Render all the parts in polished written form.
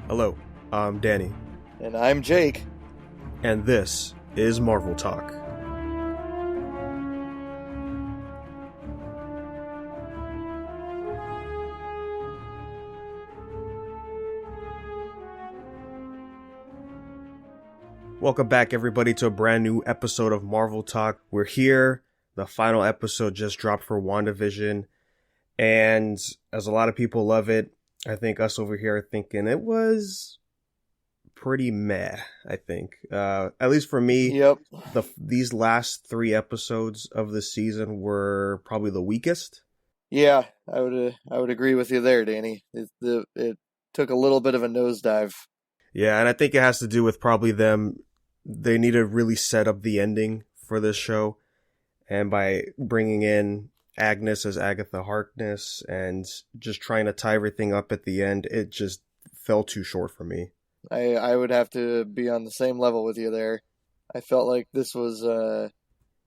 Hello, I'm Danny. And I'm Jake. And this is Marvel Talk. Welcome back, everybody, to a brand new episode of Marvel Talk. We're here. The final episode just dropped for WandaVision. And as a lot of people love it, I think us over here are thinking it was pretty meh, I think. At least for me, Yep. These last 3 episodes of the season were probably the weakest. Yeah, I would agree with you there, Danny. It took a little bit of a nosedive. Yeah, and I think it has to do with probably them. They need to really set up the ending for this show. And by bringing in Agnes as Agatha Harkness and just trying to tie everything up at the end, it just fell too short for me. I would have to be on the same level with you there. I felt like this was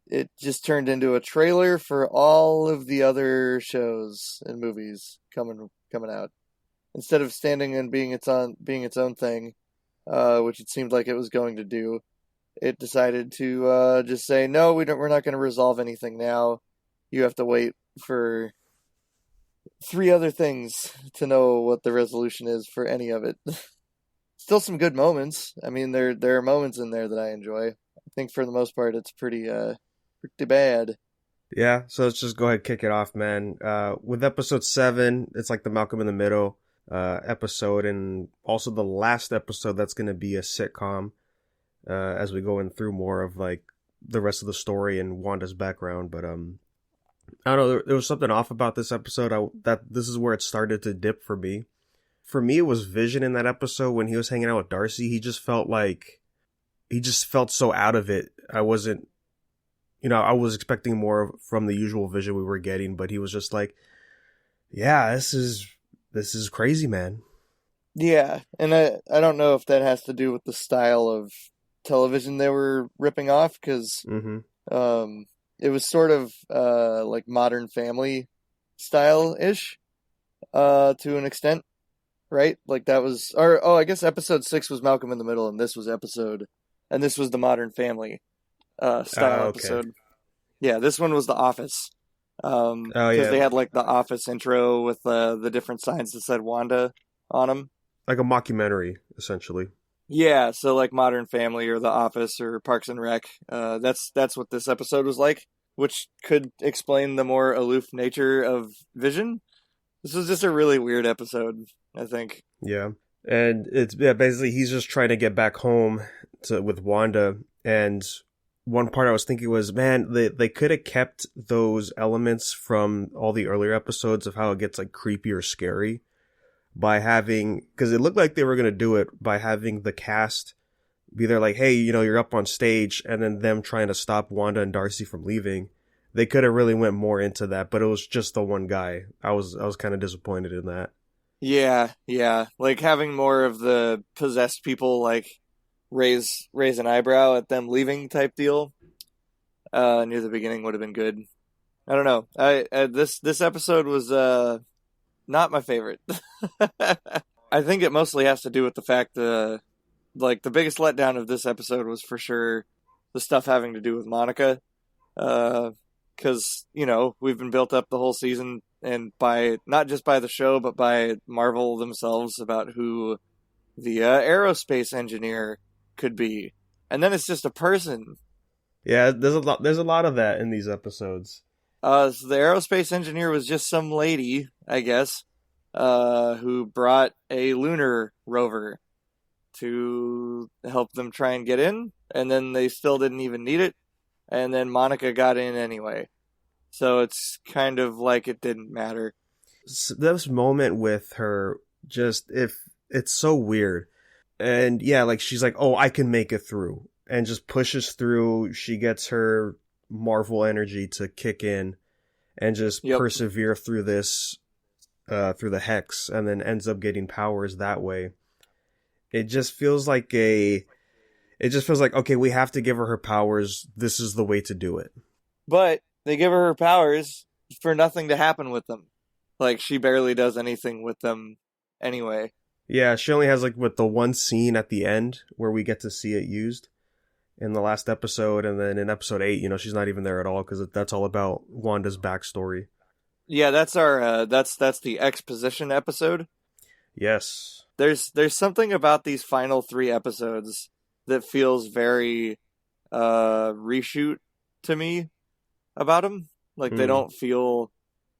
it just turned into a trailer for all of the other shows and movies coming out. Instead of standing and being its own thing, which it seemed like it was going to do, it decided to just say, no, we're not going to resolve anything now. You have to wait for 3 other things to know what the resolution is for any of it. Still some good moments. I mean, there are moments in there that I enjoy. I think for the most part, it's pretty bad. Yeah, so let's just go ahead and kick it off, man. With episode 7, it's like the Malcolm in the Middle episode, and also the last episode that's going to be a sitcom as we go in through more of like the rest of the story and Wanda's background. But I don't know, there was something off about this episode. That this is where it started to dip for me. For me, it was Vision in that episode when he was hanging out with Darcy. He just felt so out of it. I wasn't, I was expecting more from the usual Vision we were getting, but he was just like, yeah, this is crazy, man. Yeah, and I don't know if that has to do with the style of television they were ripping off, because it was sort of like Modern Family style-ish to an extent, right? Like that was, I guess episode 6 was Malcolm in the Middle, and this was the Modern Family style episode. Yeah, this one was The Office. Because they had like the Office intro with the different signs that said Wanda on them. Like a mockumentary, essentially. Yeah, so like Modern Family or The Office or Parks and Rec. That's what this episode was like, which could explain the more aloof nature of Vision. This was just a really weird episode, I think. Yeah, and it's basically he's just trying to get back home with Wanda, and one part I was thinking was, man, they could have kept those elements from all the earlier episodes of how it gets like creepy or scary by having, because it looked like they were going to do it by having the cast be there like, hey, you're up on stage, and then them trying to stop Wanda and Darcy from leaving. They could have really went more into that, but it was just the one guy. I was kind of disappointed in that. Yeah. Like having more of the possessed people like raise an eyebrow at them leaving type deal near the beginning would have been good. I don't know. This episode was not my favorite. I think it mostly has to do with the fact that like the biggest letdown of this episode was for sure the stuff having to do with Monica, because we've been built up the whole season, and by not just by the show but by Marvel themselves, about who the aerospace engineer could be, and then it's just a person. Yeah, there's a lot of that in these episodes. So the aerospace engineer was just some lady, I guess, who brought a lunar rover to help them try and get in, and then they still didn't even need it, and then Monica got in anyway. So it's kind of like it didn't matter. This moment with her, it's so weird. And yeah, like she's like, oh, I can make it through, and just pushes through. She gets her Marvel energy to kick in and just persevere through this, through the hex, and then ends up getting powers that way. It just feels like okay, we have to give her powers. This is the way to do it. But they give her powers for nothing to happen with them. Like, she barely does anything with them anyway. Yeah, she only has like with the one scene at the end where we get to see it used in the last episode, and then in episode 8, she's not even there at all because that's all about Wanda's backstory. Yeah, that's our that's the exposition episode. Yes. There's something about these final 3 episodes that feels very reshoot to me about them. Like they don't feel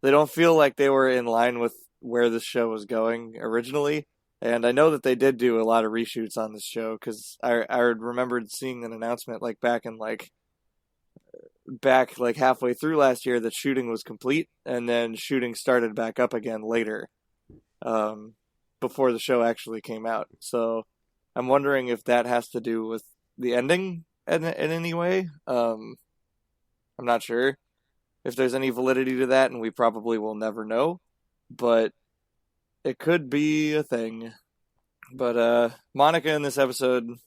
like they were in line with where this show was going originally. And I know that they did do a lot of reshoots on this show because I remembered seeing an announcement like back halfway through last year that shooting was complete, and then shooting started back up again later, before the show actually came out. So I'm wondering if that has to do with the ending in any way. I'm not sure if there's any validity to that, and we probably will never know. But it could be a thing. But Monica in this episode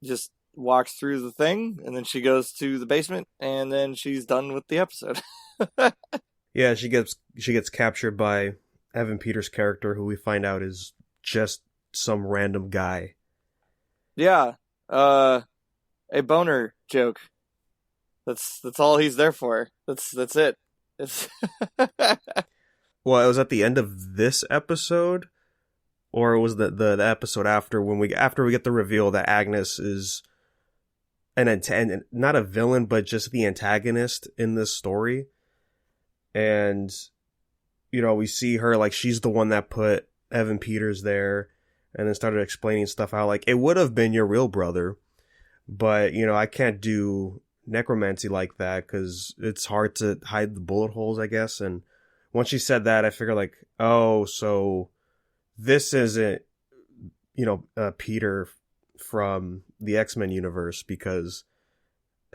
just walks through the thing, and then she goes to the basement, and then she's done with the episode. Yeah, she gets captured by Evan Peters' character, who we find out is just some random guy. Yeah, a boner joke. That's all he's there for. That's it. It's Well, it was at the end of this episode, or it was the episode after when we get the reveal that Agnes is not a villain, but just the antagonist in this story. And we see her like she's the one that put Evan Peters there, and then started explaining stuff how like it would have been your real brother, but I can't do necromancy like that because it's hard to hide the bullet holes, I guess. And once she said that, I figured like, oh, so this isn't Peter from the X-Men universe, because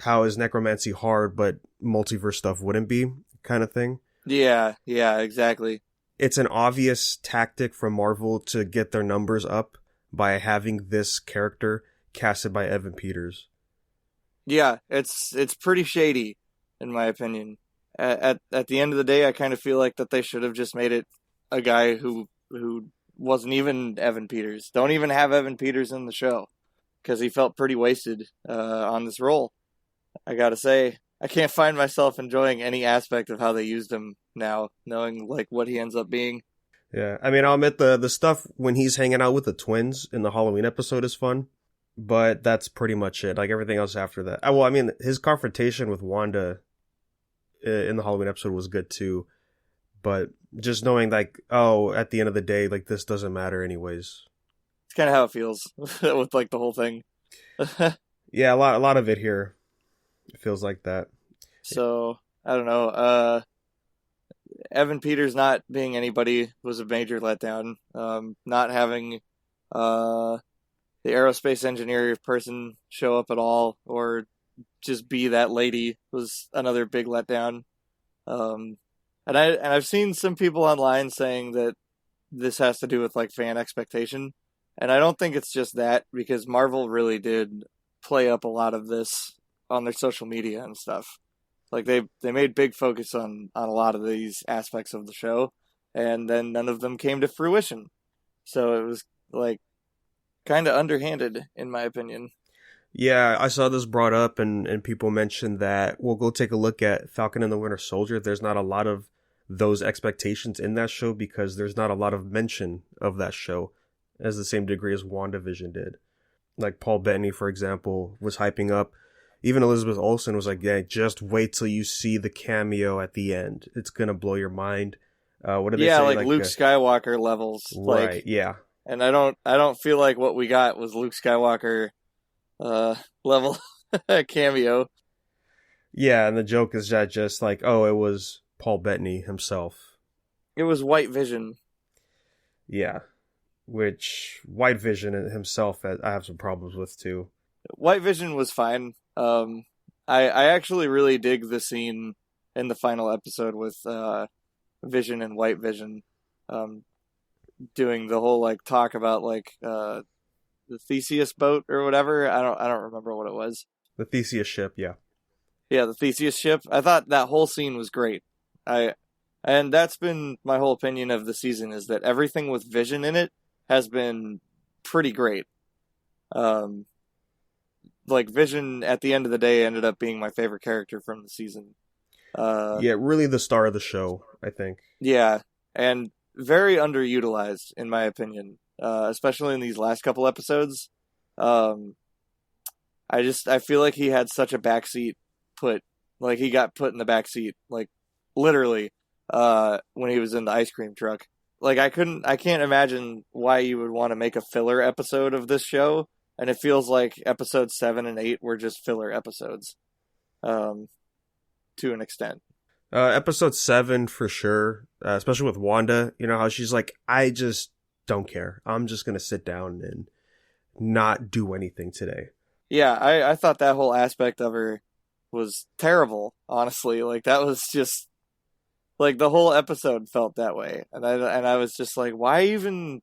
how is necromancy hard but multiverse stuff wouldn't be, kind of thing. Yeah, exactly. It's an obvious tactic from Marvel to get their numbers up by having this character casted by Evan Peters. Yeah, it's pretty shady, in my opinion. At the end of the day, I kind of feel like that they should have just made it a guy who wasn't even Evan Peters. Don't even have Evan Peters in the show, because he felt pretty wasted on this role. I gotta say, I can't find myself enjoying any aspect of how they used him now, knowing like what he ends up being. Yeah, I mean, I'll admit the stuff when he's hanging out with the twins in the Halloween episode is fun, but that's pretty much it. Like everything else after that. Well, I mean, his confrontation with Wanda in the Halloween episode was good too, but just knowing like, oh, at the end of the day, like this doesn't matter anyways. It's kind of how it feels with like the whole thing. Yeah, a lot of it here. It feels like that. So, I don't know. Evan Peters not being anybody was a major letdown. Not having the aerospace engineer person show up at all, or just be that lady, was another big letdown. And I've seen some people online saying that this has to do with like fan expectation, and I don't think it's just that, because Marvel really did play up a lot of this on their social media and stuff. Like they made big focus on a lot of these aspects of the show, and then none of them came to fruition. So it was like kind of underhanded, in my opinion. Yeah, I saw this brought up, and people mentioned that we'll go take a look at Falcon and the Winter Soldier. There's not a lot of those expectations in that show because there's not a lot of mention of that show as the same degree as WandaVision did. Like Paul Bettany, for example, was hyping up. Even Elizabeth Olsen was like, yeah, just wait till you see the cameo at the end. It's going to blow your mind. What did they say? Yeah, like Luke Skywalker levels. Right, like, yeah. And I don't feel like what we got was Luke Skywalker level cameo. Yeah, and the joke is that just like, oh, it was Paul Bettany himself. It was White Vision. Yeah, which White Vision himself I have some problems with too. White Vision was fine. I actually really dig the scene in the final episode with Vision and White Vision doing the whole like talk about like the Theseus boat or whatever. I don't remember what it was. The Theseus ship, yeah. Yeah, the Theseus ship. I thought that whole scene was great. I And that's been my whole opinion of the season, is that everything with Vision in it has been pretty great. Like Vision at the end of the day ended up being my favorite character from the season. Yeah, really the star of the show, I think. Yeah, and very underutilized in my opinion, especially in these last couple episodes. I feel like he had such a backseat he got put in the backseat, like literally, when he was in the ice cream truck. Like I can't imagine why you would want to make a filler episode of this show, and it feels like episodes 7 and 8 were just filler episodes, to an extent. Episode 7 for sure, especially with Wanda. You know how she's like, I just don't care. I'm just gonna sit down and not do anything today. Yeah, I thought that whole aspect of her was terrible, honestly. Like that was just like the whole episode felt that way. And I was just like, why do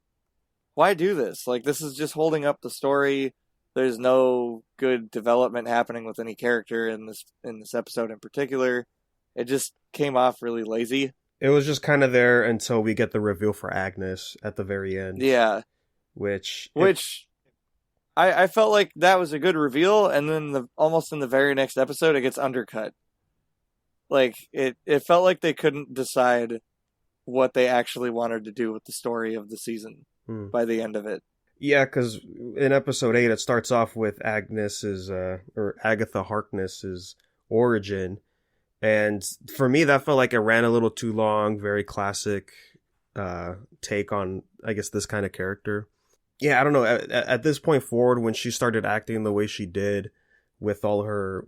this? Like this is just holding up the story. There's no good development happening with any character in this episode in particular. It just came off really lazy. It was just kind of there until we get the reveal for Agnes at the very end. Yeah. Which I felt like that was a good reveal, and then almost in the very next episode, it gets undercut. Like, it felt like they couldn't decide what they actually wanted to do with the story of the season by the end of it. Yeah, because in episode 8, it starts off with Agnes's, or Agatha Harkness's origin. And for me, that felt like it ran a little too long. Very classic take on, I guess, this kind of character. Yeah, I don't know. At this point forward, when she started acting the way she did with all her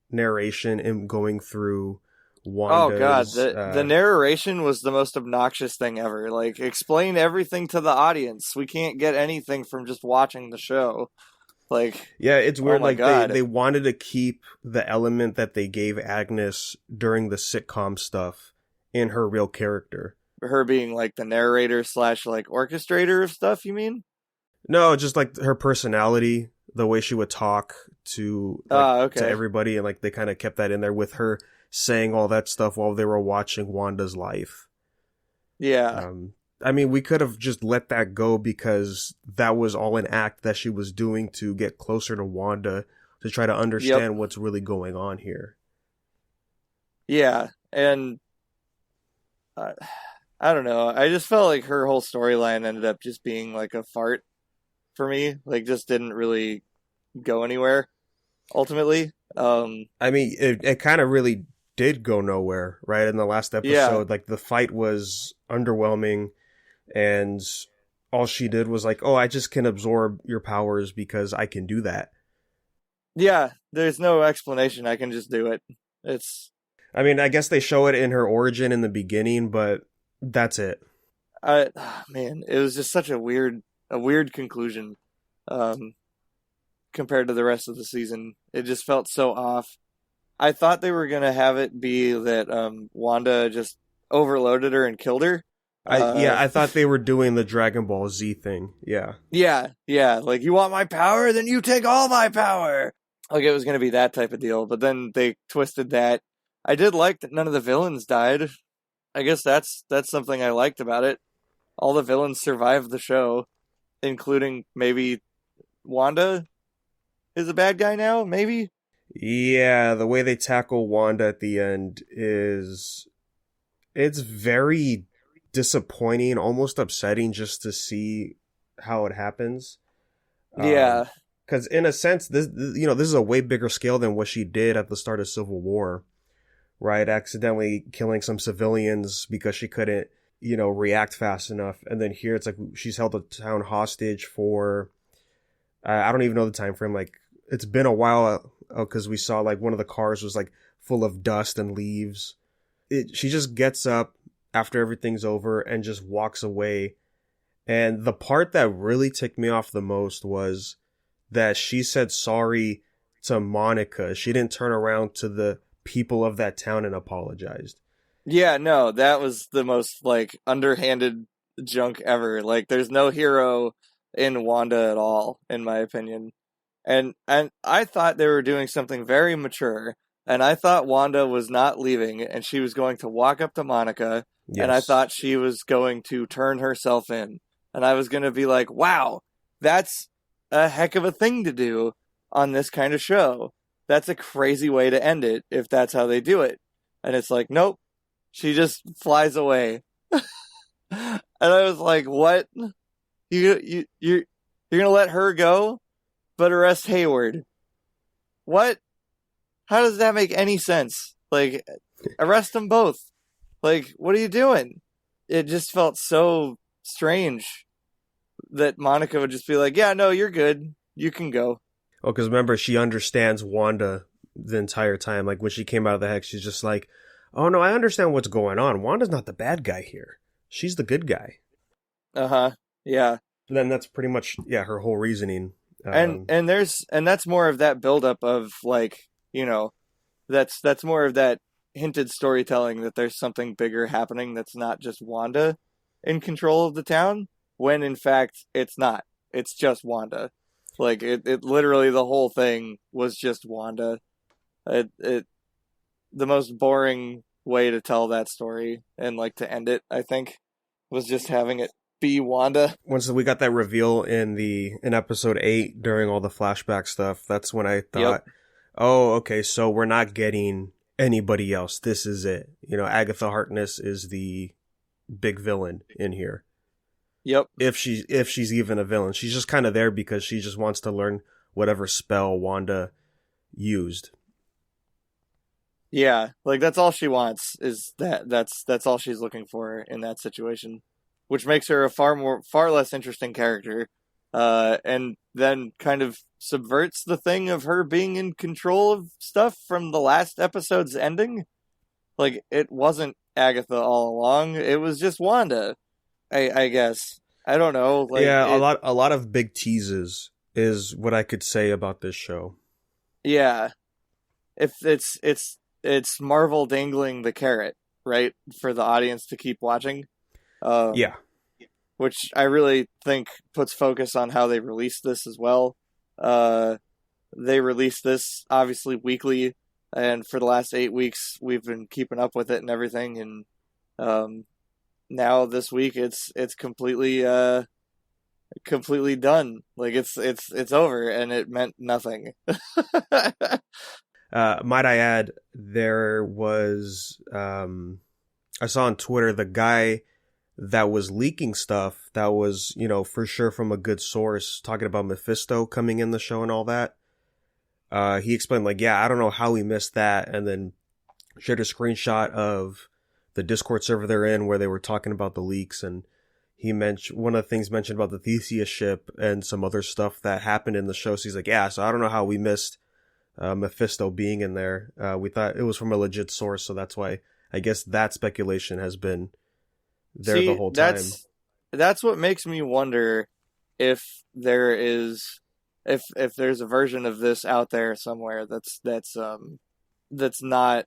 narration and going through Wanda's... Oh, God. The narration was the most obnoxious thing ever. Like, explain everything to the audience. We can't get anything from just watching the show. Like, yeah, it's weird. Oh my like God. they wanted to keep the element that they gave Agnes during the sitcom stuff in her real character. Her being like the narrator / like orchestrator of stuff, you mean? No, just like her personality, the way she would talk to to everybody, and like they kind of kept that in there with her saying all that stuff while they were watching Wanda's life. Yeah. I mean, we could have just let that go because that was all an act that she was doing to get closer to Wanda, to try to understand what's really going on here. Yeah, and I don't know. I just felt like her whole storyline ended up just being like a fart for me. Like, just didn't really go anywhere, ultimately. I mean, it kind of really did go nowhere, right? In the last episode, like the fight was underwhelming. And all she did was like, oh, I just can absorb your powers because I can do that. Yeah, there's no explanation. I can just do it. I mean, I guess they show it in her origin in the beginning, but that's it. Man, it was just such a weird conclusion compared to the rest of the season. It just felt so off. I thought they were going to have it be that Wanda just overloaded her and killed her. I thought they were doing the Dragon Ball Z thing. Yeah. Yeah. Like, you want my power? Then you take all my power. Like, it was going to be that type of deal. But then they twisted that. I did like that none of the villains died. I guess that's something I liked about it. All the villains survived the show, including maybe Wanda is a bad guy now, maybe? Yeah, the way they tackle Wanda at the end it's very disappointing, almost upsetting just to see how it happens. Yeah. Because in a sense, this is a way bigger scale than what she did at the start of Civil War, right? Accidentally killing some civilians because she couldn't, react fast enough. And then here it's like she's held the town hostage for, I don't even know the time frame. Like, it's been a while because we saw like one of the cars was like full of dust and leaves. She just gets up after everything's over and just walks away. And the part that really ticked me off the most was that she said sorry to Monica. She didn't turn around to the people of that town and apologized. Yeah, no, that was the most like underhanded junk ever. Like, there's no hero in Wanda at all, in my opinion. And I thought they were doing something very mature And I thought Wanda was not leaving, and she was going to walk up to Monica, and I Yes. thought she was going to turn herself in. And I was going to be like, wow, that's a heck of a thing to do on this kind of show. That's a crazy way to end it if that's how they do it. And it's like, nope, she just flies away. And I was like, what? You're going to let her go, but arrest Hayward? What? How does that make any sense? Like, arrest them both. Like, what are you doing? It just felt so strange that Monica would just be like, yeah, no, you're good. You can go. Oh, because remember, she understands Wanda the entire time. Like, when she came out of the hex, she's just like, oh, no, I understand what's going on. Wanda's not the bad guy here. She's the good guy. Uh-huh. Yeah. And then that's pretty much, yeah, her whole reasoning. And that's more of that buildup of, like, you know, that's more of that hinted storytelling that there's something bigger happening that's not just Wanda in control of the town, when in fact it's not. It's just Wanda. Like, it literally, the whole thing was just Wanda. The most boring way to tell that story and, like, to end it, I think, was just having it be Wanda. Once we got that reveal in episode 8 during all the flashback stuff, that's when I thought, oh, okay, so we're not getting anybody else. This is it. You know, Agatha Harkness is the big villain in here. Yep. If she's even a villain. She's just kind of there because she just wants to learn whatever spell Wanda used. Yeah, like, that's all she wants, is that's all she's looking for in that situation, which makes her a far less interesting character, and then kind of subverts the thing of her being in control of stuff from the last episode's ending. Like, it wasn't Agatha all along; it was just Wanda. I guess, I don't know. Like, yeah, a lot of big teases is what I could say about this show. Yeah, if it's Marvel dangling the carrot, right, for the audience to keep watching. Yeah. Which I really think puts focus on how they release this as well. They release this, obviously, weekly, and for the last 8 weeks, we've been keeping up with it and everything, and now this week, it's completely done. Like, it's over, and it meant nothing. Might I add, there was, I saw on Twitter the guy that was leaking stuff that was, you know, for sure from a good source, talking about Mephisto coming in the show and all that. He explained, like, yeah, I don't know how we missed that, and then shared a screenshot of the Discord server they're in where they were talking about the leaks, and he mentioned one of the things mentioned about the Theseus ship and some other stuff that happened in the show. So he's like, yeah, so I don't know how we missed Mephisto being in there. We thought it was from a legit source, so that's why I guess that speculation has been there the whole time. That's what makes me wonder if there's a version of this out there somewhere that's not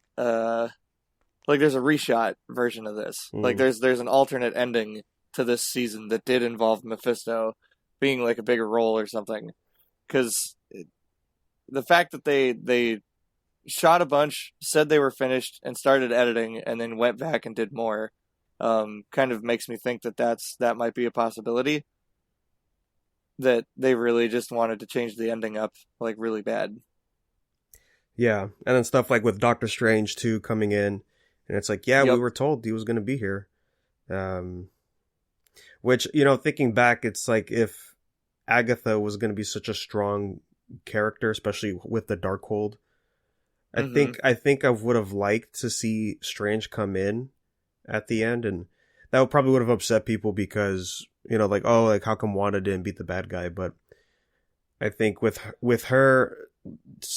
like, there's a reshot version of this. Like, there's an alternate ending to this season that did involve Mephisto being, like, a bigger role or something. Because the fact that they shot a bunch, said they were finished, and started editing, and then went back and did more, kind of makes me think that might be a possibility. That they really just wanted to change the ending up, like, really bad. Yeah, and then stuff like with Doctor Strange too coming in, and it's like, yeah, we were told he was going to be here. Which, you know, thinking back, it's like, if Agatha was going to be such a strong character, especially with the Darkhold, I think I would have liked to see Strange come in at the end, and that probably would have upset people because, you know, like, oh, like, how come Wanda didn't beat the bad guy? But I think with her,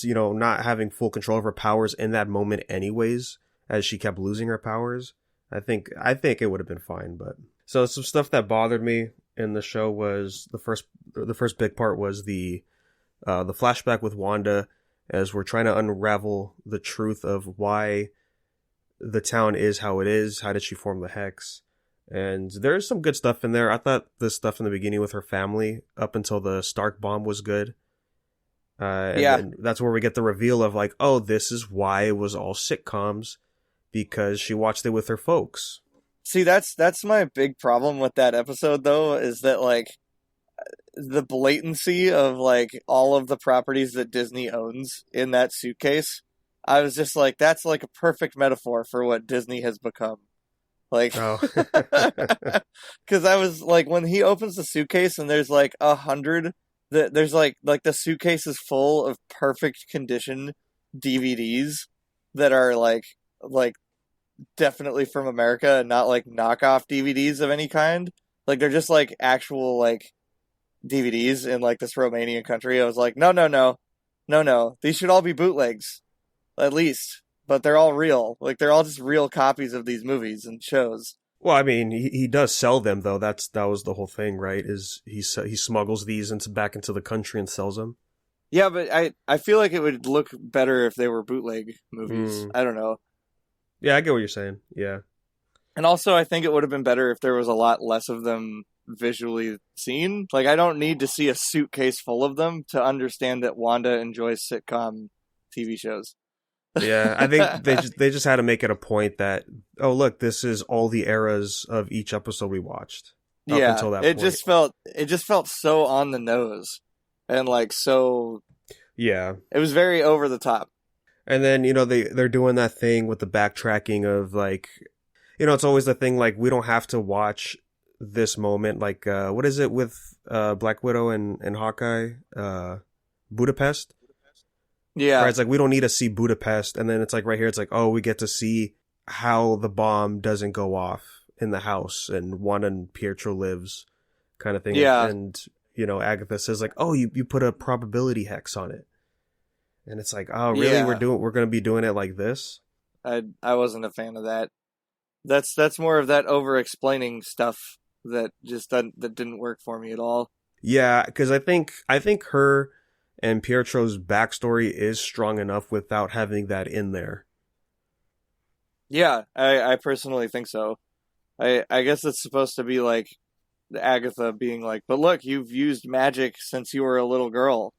you know, not having full control of her powers in that moment anyways, as she kept losing her powers, I think it would have been fine. But so some stuff that bothered me in the show was the first big part was the flashback with Wanda, as we're trying to unravel the truth of why the town is how it is. How did she form the hex? And there's some good stuff in there. I thought the stuff in the beginning with her family up until the Stark bomb was good. And Yeah. then that's where we get the reveal of like, oh, this is why it was all sitcoms, because she watched it with her folks. See, that's my big problem with that episode, though, is that like the blatancy of like all of the properties that Disney owns in that suitcase. I was just like, that's like a perfect metaphor for what Disney has become. Like, Oh, because I was like, when he opens the suitcase and there's like 100, there's like the suitcase is full of perfect condition DVDs that are like definitely from America and not like knockoff DVDs of any kind. Like they're just like actual like DVDs in like this Romanian country. I was like, no. These should all be bootlegs, at least. But they're all real. Like they're all just real copies of these movies and shows. well, I mean, he does sell them though. That was the whole thing, right? Is he smuggles these back into the country and sells them? Yeah, but I feel like it would look better if they were bootleg movies. I don't know. Yeah, I get what you're saying. Yeah. And also, I think it would have been better if there was a lot less of them visually seen. Like, I don't need to see a suitcase full of them to understand that Wanda enjoys sitcom TV shows. Yeah, I think they just had to make it a point that, oh, look, this is all the eras of each episode we watched. Up until that point. It just felt so on the nose. And like so Yeah. It was very over the top. And then, they're doing that thing with the backtracking of like, it's always the thing like we don't have to watch this moment. Like, what is it with Black Widow and Hawkeye? Budapest? Yeah. Right, it's like we don't need to see Budapest. And then it's like right here, it's like, oh, we get to see how the bomb doesn't go off in the house and Wanda and Pietro lives kind of thing. Yeah. And, Agatha says like, oh, you put a probability hex on it. And it's like, oh, really? Yeah. We're going to be doing it like this? I wasn't a fan of that. That's more of that over-explaining stuff that just that didn't work for me at all. Yeah, because I think her and Pietro's backstory is strong enough without having that in there. Yeah, I personally think so. I guess it's supposed to be like Agatha being like, but look, you've used magic since you were a little girl.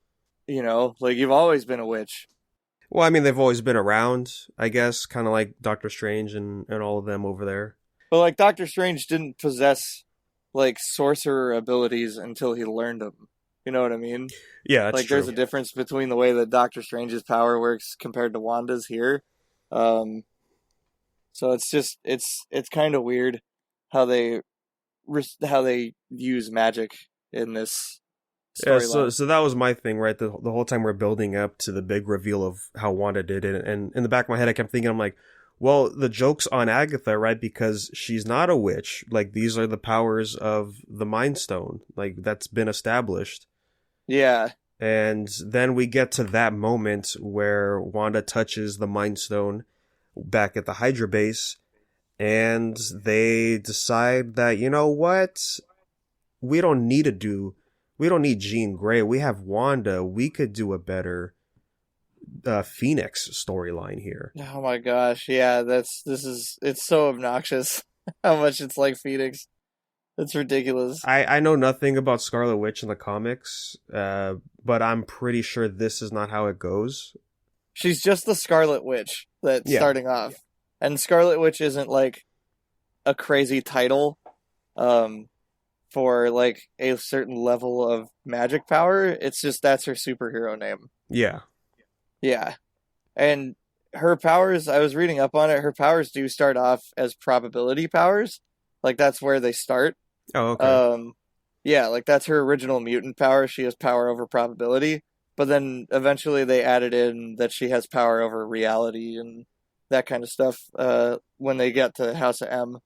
Like you've always been a witch. Well, I mean, they've always been around, I guess, kind of like Doctor Strange and all of them over there. But like Doctor Strange didn't possess like sorcerer abilities until he learned them. You know what I mean? Yeah, that's like true. There's a difference between the way that Doctor Strange's power works compared to Wanda's here. So it's just it's kind of weird how they use magic in this storyline. Yeah, so that was my thing, right? The whole time we're building up to the big reveal of how Wanda did it, and in the back of my head, I kept thinking, I'm like, well, the joke's on Agatha, right? Because she's not a witch. Like, these are the powers of the Mind Stone. Like, that's been established. Yeah. And then we get to that moment where Wanda touches the Mind Stone back at the Hydra base, and they decide that, you know what? We don't need Jean Grey. We have Wanda. We could do a better Phoenix storyline here. Oh my gosh, yeah, it's so obnoxious how much it's like Phoenix. It's ridiculous. I know nothing about Scarlet Witch in the comics, but I'm pretty sure this is not how it goes. She's just the Scarlet Witch that's starting off. And Scarlet Witch isn't like a crazy title for like a certain level of magic power. It's just that's her superhero name. Yeah. Yeah. And her powers, I was reading up on it, her powers do start off as probability powers. Like that's where they start. Oh, okay. Yeah, like that's her original mutant power. She has power over probability. But then eventually they added in that she has power over reality and that kind of stuff when they get to House of M.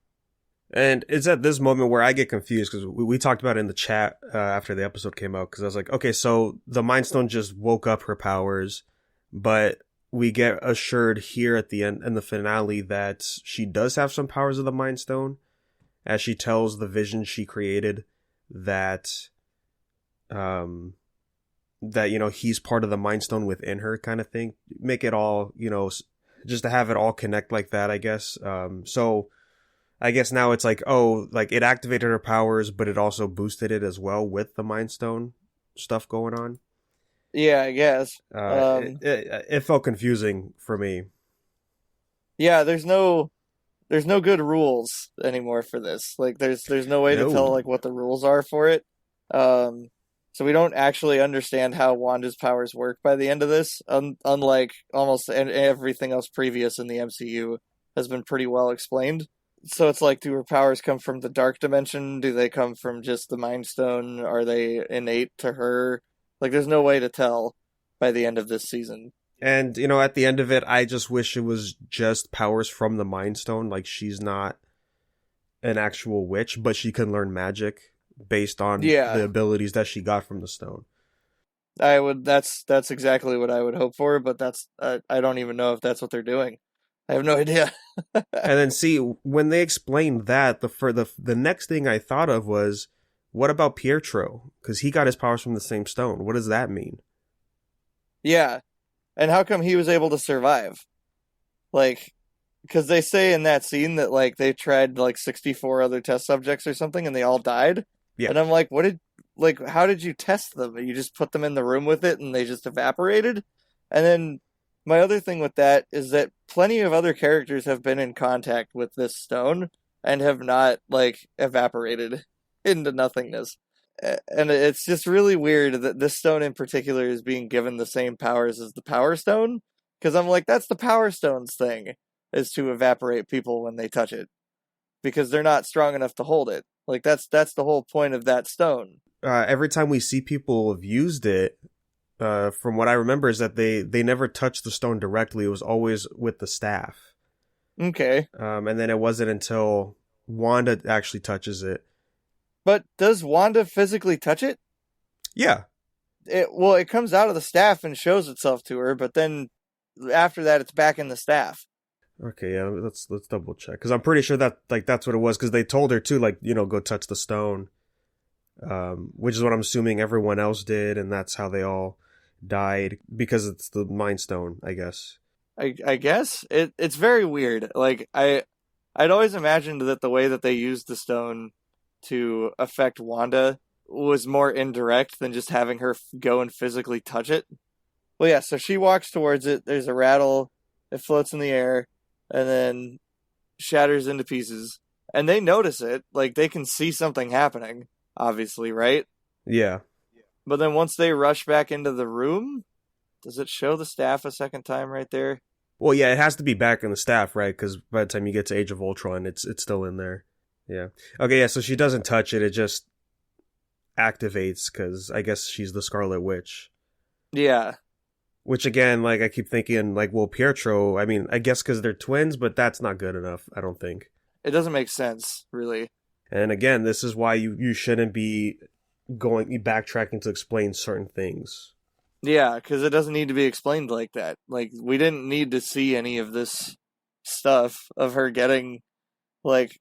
And it's at this moment where I get confused because we talked about it in the chat after the episode came out, because I was like, okay, so the Mind Stone just woke up her powers, but we get assured here at the end in the finale that she does have some powers of the Mind Stone, as she tells the Vision she created that he's part of the Mind Stone within her, kind of thing. Make it all, just to have it all connect like that, I guess. So I guess now it's like, oh, like it activated her powers, but it also boosted it as well with the Mind Stone stuff going on. Yeah, I guess. It felt confusing for me. Yeah, there's no good rules anymore for this. Like there's no way to tell No. like what the rules are for it. Um, so we don't actually understand how Wanda's powers work by the end of this. Unlike almost everything else previous in the MCU has been pretty well explained. So it's like, do her powers come from the dark dimension? Do they come from just the Mind Stone? Are they innate to her? Like, there's no way to tell by the end of this season. And, you know, at the end of it, I just wish it was just powers from the Mind Stone. Like, she's not an actual witch, but she can learn magic based on Yeah, the abilities that she got from the stone. I would. That's exactly what I would hope for. But that's I don't even know if that's what they're doing. I have no idea. And then see, when they explained that, the next thing I thought of was, what about Pietro? Because he got his powers from the same stone. What does that mean? Yeah, and how come he was able to survive? Like, because they say in that scene that like they tried like 64 other test subjects or something, and they all died. Yeah. And I'm like, how did you test them? You just put them in the room with it, and they just evaporated. And then my other thing with that is that plenty of other characters have been in contact with this stone and have not like evaporated into nothingness. And it's just really weird that this stone in particular is being given the same powers as the Power Stone. Because I'm like, that's the Power Stone's thing, is to evaporate people when they touch it. Because they're not strong enough to hold it. Like, that's the whole point of that stone. Every time we see people have used it, from what I remember, is that they never touched the stone directly. It was always with the staff. Okay. And then it wasn't until Wanda actually touches it. But does Wanda physically touch it? Yeah. It comes out of the staff and shows itself to her, but then after that, it's back in the staff. Okay, yeah, let's double check, because I'm pretty sure that like that's what it was, because they told her to, like, you know, go touch the stone, which is what I'm assuming everyone else did, and that's how they all died, because it's the Mind Stone, I guess. I guess it's very weird. Like I'd always imagined that the way that they used the stone to affect Wanda was more indirect than just having her go and physically touch it. Well, yeah, so she walks towards it. There's a rattle. It floats in the air and then shatters into pieces. And they notice it. Like, they can see something happening, obviously, right? Yeah. But then once they rush back into the room, does it show the staff a second time right there? Well, yeah, it has to be back in the staff, right? Because by the time you get to Age of Ultron, it's still in there. Yeah. Okay, yeah, so she doesn't touch it. It just activates, because I guess she's the Scarlet Witch. Yeah. Which, again, like, I keep thinking, like, well, Pietro, I mean, I guess because they're twins, but that's not good enough, I don't think. It doesn't make sense, really. And again, this is why you shouldn't be backtracking to explain certain things. Yeah, because it doesn't need to be explained like that. Like, we didn't need to see any of this stuff of her getting, like,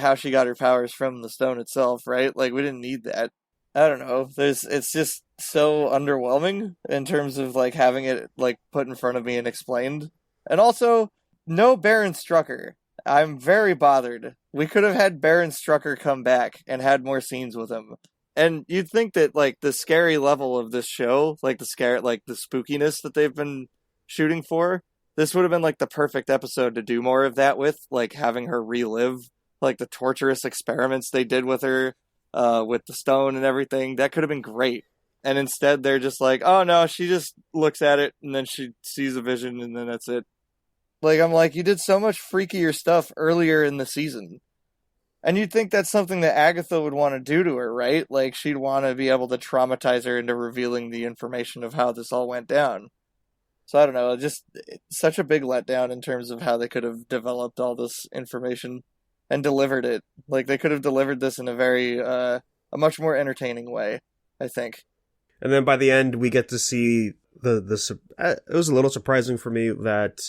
how she got her powers from the stone itself, right? Like, we didn't need that. I don't know. It's just so underwhelming in terms of, like, having it, like, put in front of me and explained. And also, no Baron Strucker. I'm very bothered. We could have had Baron Strucker come back and had more scenes with him. And you'd think that, like, the scary level of this show, like the spookiness that they've been shooting for, this would have been, like, the perfect episode to do more of that with, like, having her relive, like, the torturous experiments they did with her, with the stone and everything. That could have been great. And instead, they're just like, oh, no, she just looks at it, and then she sees a vision, and then that's it. Like, I'm like, you did so much freakier stuff earlier in the season. And you'd think that's something that Agatha would want to do to her, right? Like, she'd want to be able to traumatize her into revealing the information of how this all went down. So I don't know, just such a big letdown in terms of how they could have developed all this information and delivered it. Like, they could have delivered this in a much more entertaining way, I think. And then by the end, we get to see it was a little surprising for me that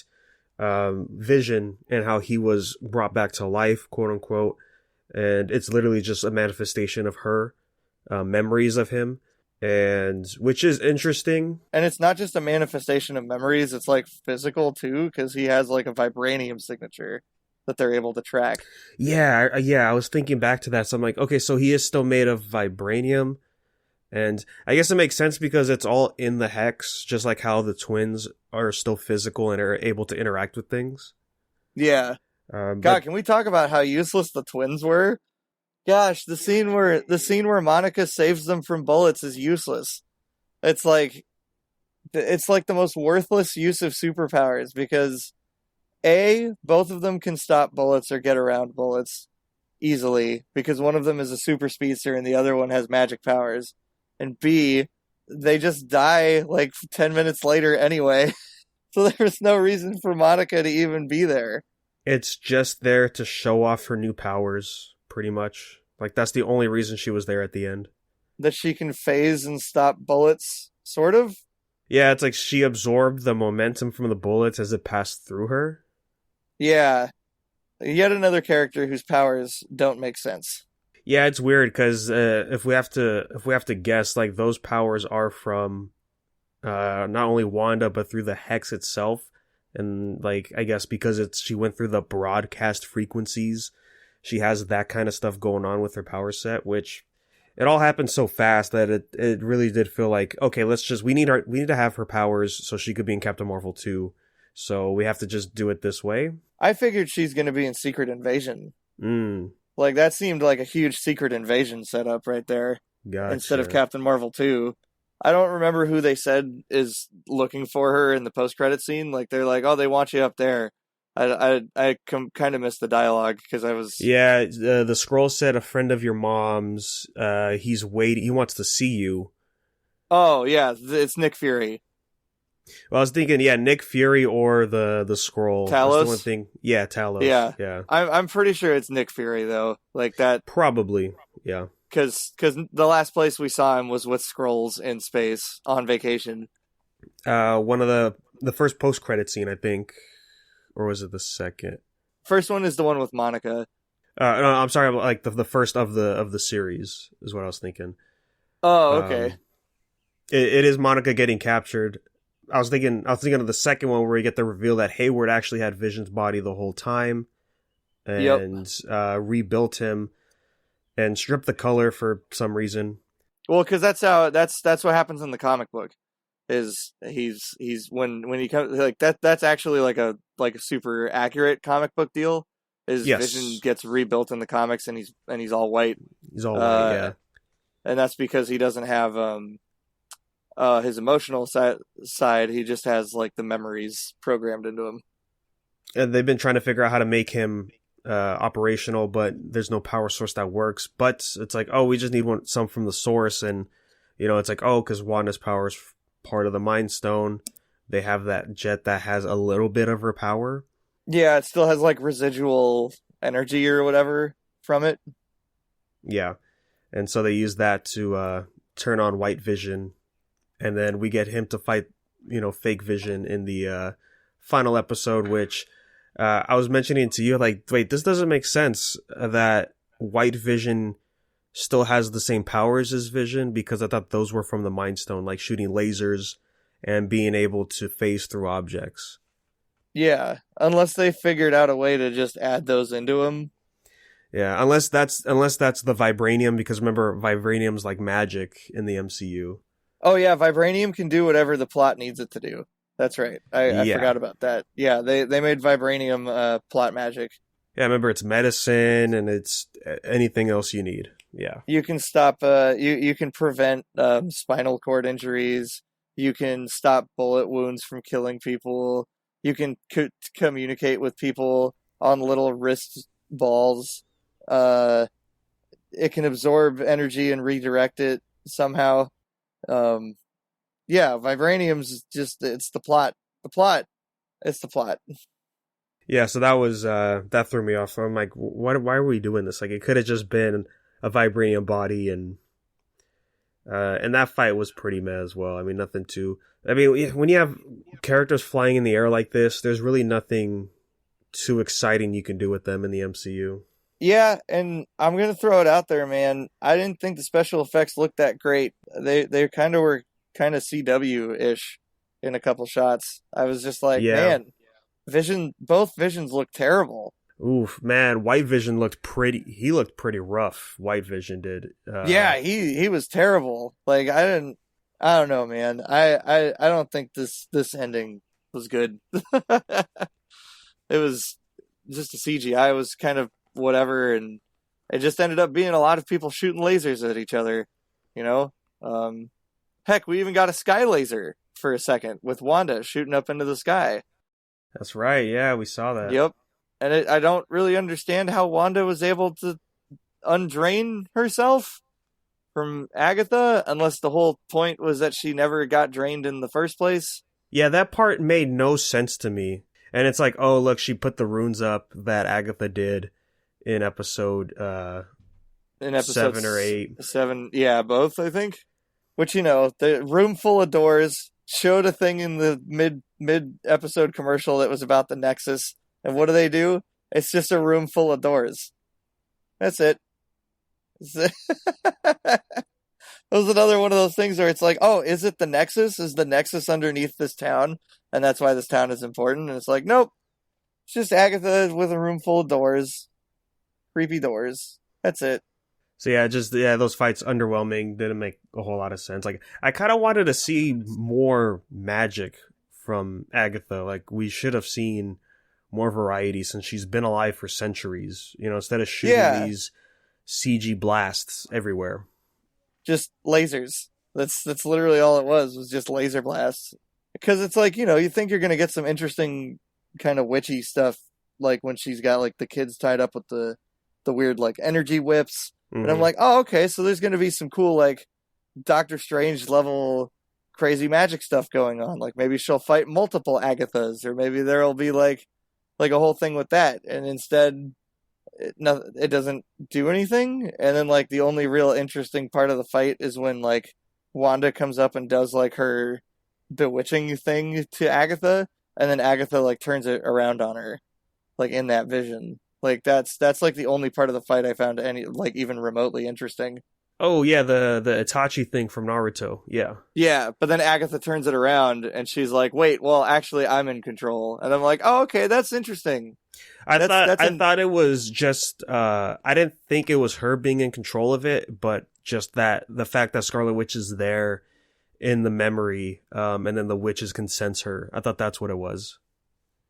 Vision and how he was brought back to life, quote unquote. And it's literally just a manifestation of her memories of him, and which is interesting. And it's not just a manifestation of memories, it's like physical too, because he has like a vibranium signature that they're able to track. Yeah, I was thinking back to that, so I'm like, okay, so he is still made of vibranium, And I guess it makes sense because it's all in the hex, just like how the twins are still physical and are able to interact with things. Yeah. God, But can we talk about how useless the twins were? Gosh, the scene where Monica saves them from bullets is useless. It's like the most worthless use of superpowers because A, both of them can stop bullets or get around bullets easily because one of them is a super speedster and the other one has magic powers. And B, they just die like 10 minutes later anyway. So there's no reason for Monica to even be there. it's just there to show off her new powers, pretty much. Like, that's the only reason she was there at the end. That she can phase and stop bullets, sort of? Yeah, it's like she absorbed the momentum from the bullets as it passed through her. Yeah. Yet another character whose powers don't make sense. Yeah, it's weird because if we have to guess, like those powers are from not only Wanda but through the hex itself, and like I guess because she went through the broadcast frequencies, she has that kind of stuff going on with her power set, which it all happened so fast that it really did feel like, okay, we need to have her powers so she could be in Captain Marvel 2. So we have to just do it this way. I figured she's going to be in Secret Invasion. Mm, Like, that seemed like a huge Secret Invasion setup right there. gotcha. Instead of Captain Marvel 2. I don't remember who they said is looking for her in the post-credit scene. Like, they're like, oh, they want you up there. I kind of missed the dialogue because I was... Yeah, the scroll said a friend of your mom's, he's waiting, he wants to see you. Oh, yeah, it's Nick Fury. Well, I was thinking, yeah, Nick Fury or the scroll. Talos? That's the one thing. Yeah, Talos. Yeah. I'm pretty sure it's Nick Fury, though. Like, that... Probably, yeah. Because the last place we saw him was with Skrulls in space on vacation. One of the first post-credit scene, I think. Or was it the second? First one is the one with Monica. No, I'm sorry, like the first of the series is what I was thinking. Oh, okay. It is Monica getting captured. I was thinking of the second one where you get the reveal that Hayward actually had Vision's body the whole time, and rebuilt him and stripped the color for some reason. Well, because that's what happens in the comic book. Is he's when he comes like that? That's actually like a super accurate comic book deal. Is Yes. Vision gets rebuilt in the comics and he's all white. He's all white, yeah. And that's because he doesn't have his emotional side. He just has like the memories programmed into him. And they've been trying to figure out how to make him operational, but there's no power source that works. But it's like, oh, we just need some from the source, and it's like, oh, because Wanda's power is part of the Mind Stone. They have that jet that has a little bit of her power. Yeah, it still has like residual energy or whatever from it. Yeah, and so they use that to turn on White Vision, and then we get him to fight, fake Vision in the final episode, which I was mentioning to you, like, wait, this doesn't make sense that White Vision still has the same powers as Vision, because I thought those were from the Mind Stone, like shooting lasers and being able to phase through objects. Yeah, unless they figured out a way to just add those into him. Yeah, unless that's the vibranium, because remember, vibranium's like magic in the MCU. Oh yeah, vibranium can do whatever the plot needs it to do. That's right. I forgot about that. Yeah, they made vibranium plot magic. Yeah, remember, it's medicine and it's anything else you need. Yeah. You can stop you can prevent spinal cord injuries. You can stop bullet wounds from killing people. You can communicate with people on little wrist balls. It can absorb energy and redirect it somehow. Yeah, vibranium's just, it's the plot. It's the plot. Yeah, so that was that threw me off. So I'm like, why are we doing this? Like, it could have just been a vibranium body, and that fight was pretty meh as well. I mean, nothing too. I mean, when you have characters flying in the air like this, there's really nothing too exciting you can do with them in the MCU. Yeah, and I'm gonna throw it out there, man. I didn't think the special effects looked that great. They were kind of CW-ish in a couple shots. I was just like, man, both Visions look terrible. Oof, man, White Vision looked pretty. He looked pretty rough. White Vision did. Yeah, he was terrible. Like I don't know, man. I don't think this ending was good. It was just a CGI was kind of whatever, and it just ended up being a lot of people shooting lasers at each other. You know, heck, we even got a sky laser for a second with Wanda shooting up into the sky. That's right. Yeah, we saw that. Yep. And I don't really understand how Wanda was able to undrain herself from Agatha, unless the whole point was that she never got drained in the first place. Yeah, that part made no sense to me. And it's like, oh, look, she put the runes up that Agatha did in episode 7 or 8. 7, yeah, both, I think. Which, you know, the room full of doors showed a thing in the mid-episode commercial that was about the Nexus. And what do? It's just a room full of doors. That's it. That was another one of those things where it's like, oh, is it the Nexus? Is the Nexus underneath this town? And that's why this town is important? And it's like, nope. It's just Agatha with a room full of doors. Creepy doors. That's it. So those fights underwhelming, didn't make a whole lot of sense. Like, I kind of wanted to see more magic from Agatha. Like, we should have seen more variety since she's been alive for centuries. You know, instead of shooting these CG blasts everywhere. Just lasers. That's literally all it was just laser blasts. Because it's like, you know, you think you're going to get some interesting kind of witchy stuff, like when she's got like the kids tied up with the weird like energy whips. Mm-hmm. And I'm like, oh, okay, so there's going to be some cool like Doctor Strange level crazy magic stuff going on. Like maybe she'll fight multiple Agathas, or maybe there'll be like a whole thing with that. And instead, it doesn't do anything. And then like the only real interesting part of the fight is when like Wanda comes up and does like her bewitching thing to Agatha, and then Agatha like turns it around on her, like in that vision. Like that's like the only part of the fight I found any like even remotely interesting. Oh yeah, the Itachi thing from Naruto. Yeah, but then Agatha turns it around and she's like, "Wait, well, actually, I'm in control." And I'm like, "Oh, okay, that's interesting." I thought it was just. I didn't think it was her being in control of it, but just that the fact that Scarlet Witch is there in the memory, and then the witches can sense her. I thought that's what it was.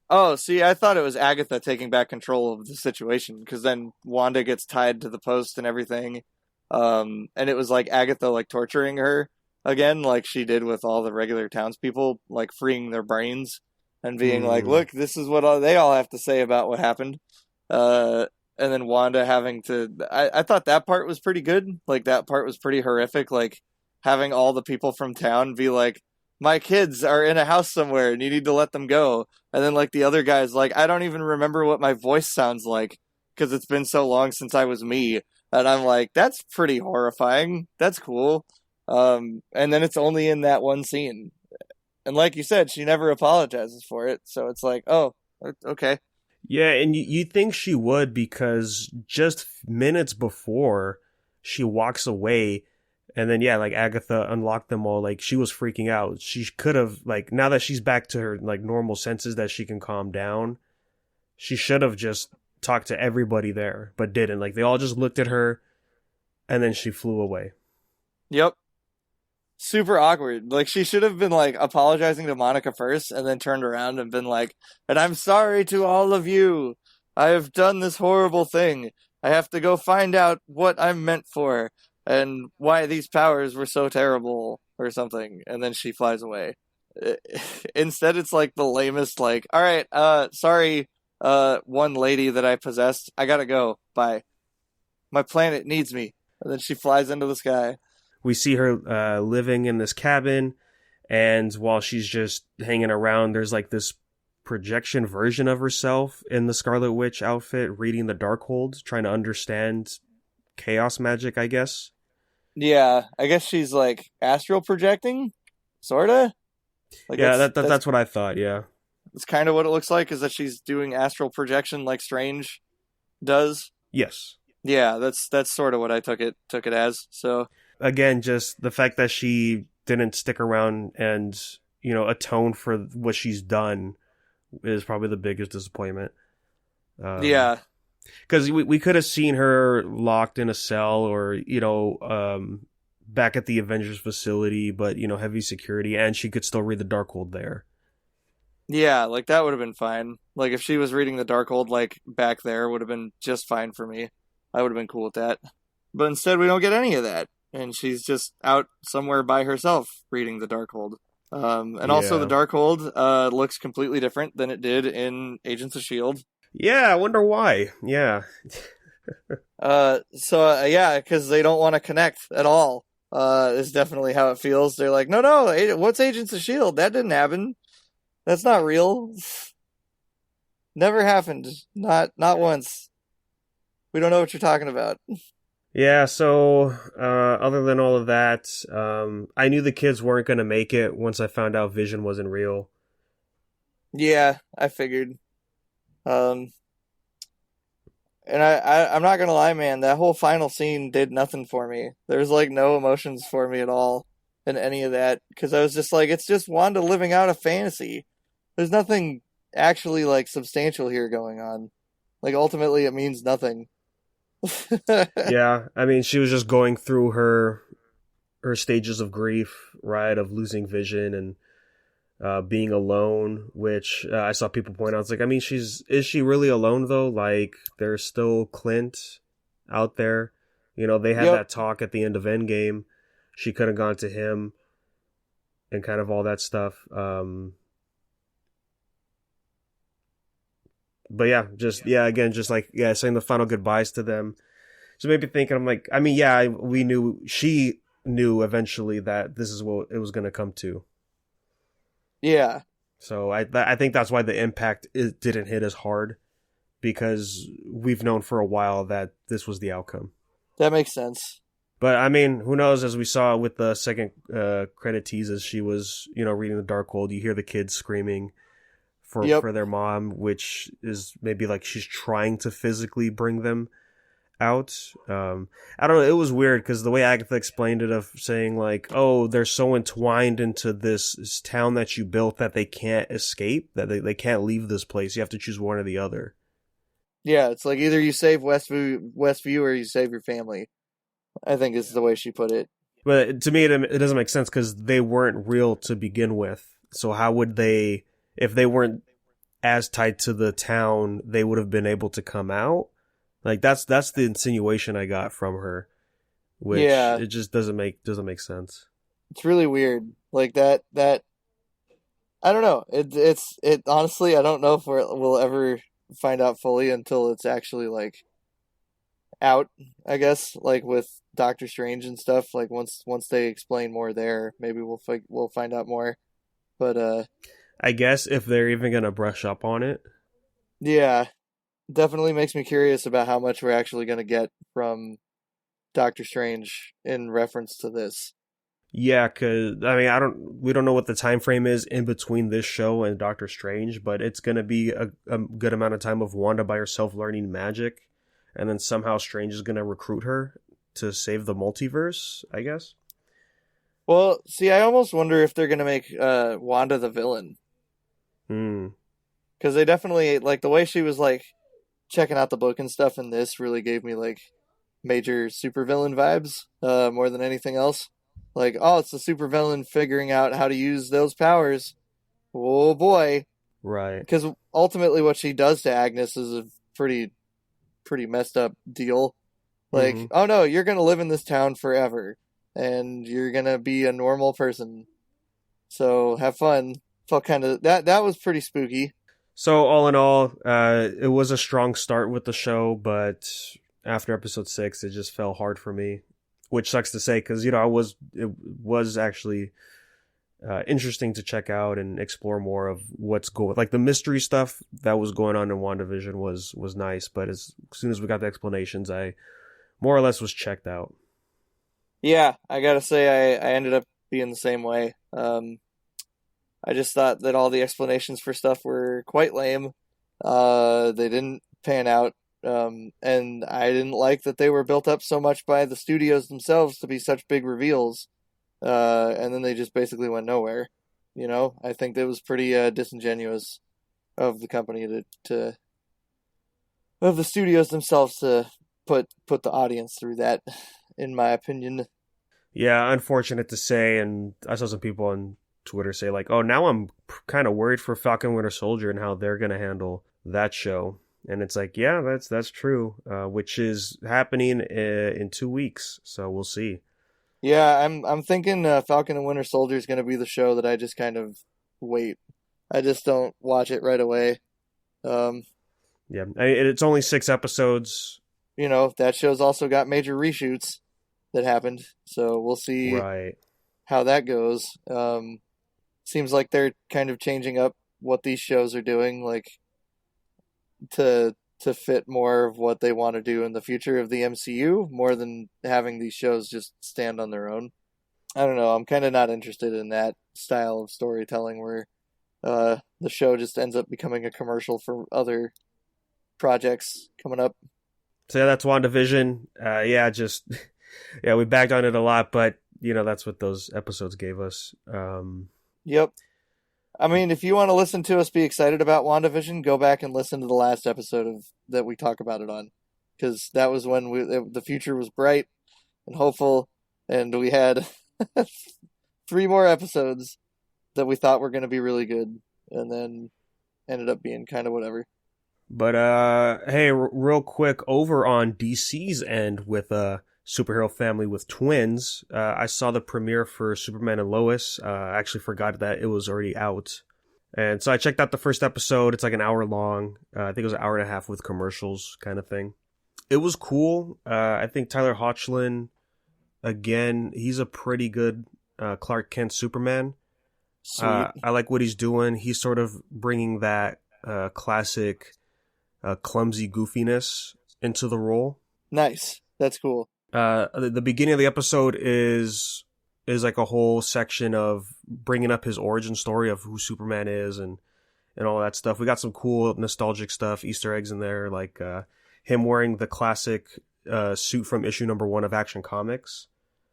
Oh, see, I thought it was Agatha taking back control of the situation, because then Wanda gets tied to the post and everything. And it was like Agatha like torturing her again, like she did with all the regular townspeople, like freeing their brains and being like, look, this is what they all have to say about what happened. And then Wanda having to, I thought that part was pretty good. Like that part was pretty horrific. Like having all the people from town be like, my kids are in a house somewhere and you need to let them go. And then like the other guy's like, I don't even remember what my voice sounds like because it's been so long since I was me. And I'm like, that's pretty horrifying. That's cool. And then it's only in that one scene. And like you said, she never apologizes for it. So it's like, oh, okay. Yeah, and you think she would, because just minutes before she walks away, and then, like Agatha unlocked them all, like she was freaking out. She could have, like, now that she's back to her like normal senses that she can calm down, she should have just talked to everybody there, but didn't. Like they all just looked at her and then she flew away. Yep. Super awkward. Like she should have been like apologizing to Monica first and then turned around and been like, and I'm sorry to all of you. I have done this horrible thing. I have to go find out what I'm meant for and why these powers were so terrible or something. And then she flies away. Instead, it's like the lamest, like, all right, sorry, one lady that I possessed. I gotta go. Bye. My planet needs me. And then she flies into the sky. We see her living in this cabin, and while she's just hanging around, there's like this projection version of herself in the Scarlet Witch outfit, reading the Darkhold, trying to understand chaos magic, I guess. Yeah, I guess she's like astral projecting, sorta. Like yeah, that's what I thought. Yeah, it's kind of what it looks like, is that she's doing astral projection like Strange does. Yes. Yeah, that's sort of what I took it as. So again, just the fact that she didn't stick around and, atone for what she's done is probably the biggest disappointment. Yeah. Because we could have seen her locked in a cell or, back at the Avengers facility, but, heavy security, and she could still read the Darkhold there. Yeah, like that would have been fine. Like if she was reading the Darkhold like back there would have been just fine for me. I would have been cool with that. But instead we don't get any of that. And she's just out somewhere by herself reading the Darkhold. And also the Darkhold looks completely different than it did in Agents of S.H.I.E.L.D. Yeah, I wonder why. Yeah. Yeah, because they don't want to connect at all. Is definitely how it feels. They're like, no, what's Agents of S.H.I.E.L.D.? That didn't happen. That's not real. Never happened. Not once. We don't know what you're talking about. Yeah, so other than all of that, I knew the kids weren't going to make it once I found out Vision wasn't real. Yeah, I figured. And I'm not gonna lie, man, that whole final scene did nothing for me. There's like no emotions for me at all in any of that, because I was just like, it's just Wanda living out a fantasy. There's nothing actually like substantial here going on. Like ultimately it means nothing. Yeah, I mean, she was just going through her stages of grief, right, of losing Vision and being alone, which I saw people point out. It's like, I mean, is she really alone though? Like, there's still Clint out there. They had that talk at the end of Endgame. She could have gone to him and kind of all that stuff. But yeah, again, saying the final goodbyes to them. So maybe thinking, I'm like, I mean, yeah, she knew eventually that this is what it was going to come to. Yeah. So I think that's why the impact didn't hit as hard, because we've known for a while that this was the outcome. That makes sense. But I mean, who knows? As we saw with the second credit tease, as she was, reading the Darkhold, you hear the kids screaming for their mom, which is maybe like she's trying to physically bring them out. I don't know. It was weird because the way Agatha explained it, of saying like, oh, they're so entwined into this town that you built that they can't escape, that they can't leave this place. You have to choose one or the other. Yeah, it's like either you save Westview or you save your family, I think is the way she put it. But to me, it doesn't make sense because they weren't real to begin with. So how would they, if they weren't as tied to the town, they would have been able to come out? Like that's the insinuation I got from her, which it just doesn't make sense. It's really weird. Like that I don't know. It honestly, I don't know if we'll ever find out fully until it's actually like out, I guess, like with Doctor Strange and stuff. Like once they explain more there, maybe we'll find out more. But I guess if they're even gonna brush up on it. Yeah. Definitely makes me curious about how much we're actually going to get from Doctor Strange in reference to this. Yeah, because I mean, we don't know what the time frame is in between this show and Doctor Strange, but it's going to be a good amount of time of Wanda by herself learning magic, and then somehow Strange is going to recruit her to save the multiverse, I guess. Well, see, I almost wonder if they're going to make Wanda the villain. Because they definitely, like, the way she was, like, checking out the book and stuff in this really gave me, like, major supervillain vibes more than anything else. Like, oh, it's the supervillain figuring out how to use those powers. Oh, boy. Right. Because ultimately what she does to Agnes is a pretty messed up deal. Like, oh, no, you're going to live in this town forever. And you're going to be a normal person. So have fun. Felt kind of... That was pretty spooky. So all in all, it was a strong start with the show, but after episode 6, it just fell hard for me, which sucks to say because it was actually interesting to check out and explore more of what's going, like the mystery stuff that was going on in WandaVision was nice, but as soon as we got the explanations, I more or less was checked out. Yeah, I gotta say I ended up being the same way. I just thought that all the explanations for stuff were quite lame. They didn't pan out. And I didn't like that they were built up so much by the studios themselves to be such big reveals. And then they just basically went nowhere. You know, I think that was pretty disingenuous of the company to of the studios themselves to put the audience through that, in my opinion. Yeah, unfortunate to say, and I saw some people on Twitter say like, "Oh, now I'm kind of worried for Falcon Winter Soldier and how they're gonna handle that show." And it's like, yeah, that's true, which is happening in 2 weeks, so we'll see. Yeah, I'm thinking Falcon and Winter Soldier is going to be the show that I just kind of wait. I just don't watch it right away. Um, Yeah, it's only 6 episodes, that show's also got major reshoots that happened, so we'll see right? how that goes. Seems like they're kind of changing up what these shows are doing, like to fit more of what they want to do in the future of the MCU, more than having these shows just stand on their own. I don't know. I'm kind of not interested in that style of storytelling where the show just ends up becoming a commercial for other projects coming up. So yeah, that's WandaVision. Yeah, just yeah, we bagged on it a lot, but that's what those episodes gave us. Yep. I mean, if you want to listen to us be excited about WandaVision, go back and listen to the last episode of that we talk about it on, because that was when the future was bright and hopeful, and we had 3 more episodes that we thought were going to be really good, and then ended up being kind of whatever. But hey, real quick, over on DC's end with superhero family with twins, I saw the premiere for Superman and Lois. I actually forgot that it was already out. And so I checked out the first episode. It's like an hour long. I think it was an hour and a half with commercials kind of thing. It was cool. I think Tyler Hoechlin, again, he's a pretty good Clark Kent Superman. Sweet. I like what he's doing. He's sort of bringing that classic clumsy goofiness into the role. Nice. That's cool. The beginning of the episode is like a whole section of bringing up his origin story of who Superman is and all that stuff. We got some cool nostalgic stuff, Easter eggs in there, like him wearing the classic suit from issue #1 of Action Comics.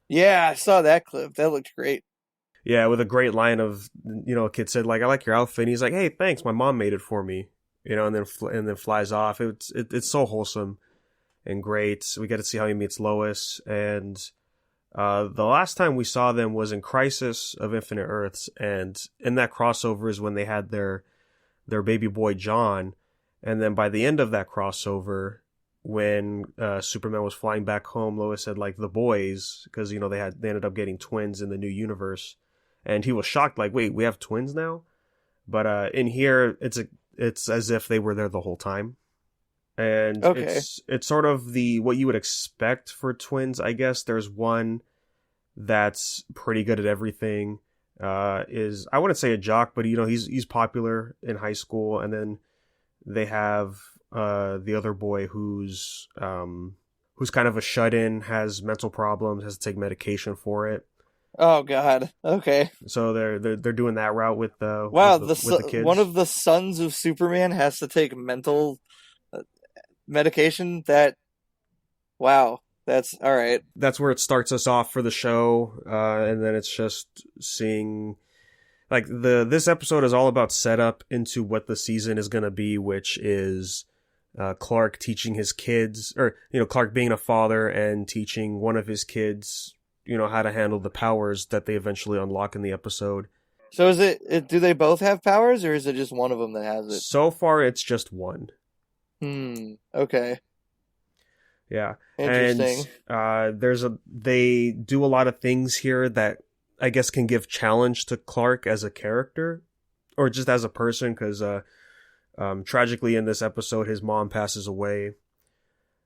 Yeah, I saw that clip. That looked great. Yeah, with a great line of, a kid said like, "I like your outfit." And he's like, "Hey, thanks. My mom made it for me." And then flies off. It's so wholesome and great. We get to see how he meets Lois, and the last time we saw them was in Crisis of Infinite Earths, and in that crossover is when they had their baby boy John, and then by the end of that crossover, when Superman was flying back home, Lois said like the boys, because they ended up getting twins in the new universe, and he was shocked like, wait, we have twins now? But in here, it's as if they were there the whole time. And Okay. it's sort of what you would expect for twins, I guess. There's one that's pretty good at everything. Is, I wouldn't say a jock, but he's popular in high school. And then they have the other boy who's kind of a shut-in, has mental problems, has to take medication for it. Oh God. Okay. So they're doing that route with the Wow. with the kids. One of the sons of Superman has to take mental medication. Wow. That's all right. That's where it starts us off for the show, and then it's just seeing like this episode is all about setup into what the season is going to be, which is Clark teaching his kids, or Clark being a father and teaching one of his kids how to handle the powers that they eventually unlock in the episode. So is it? Do they both have powers, or is it just one of them that has it? So far, it's just one. Okay. Yeah. Interesting. And they do a lot of things here that I guess can give challenge to Clark as a character, or just as a person, because tragically in this episode, his mom passes away.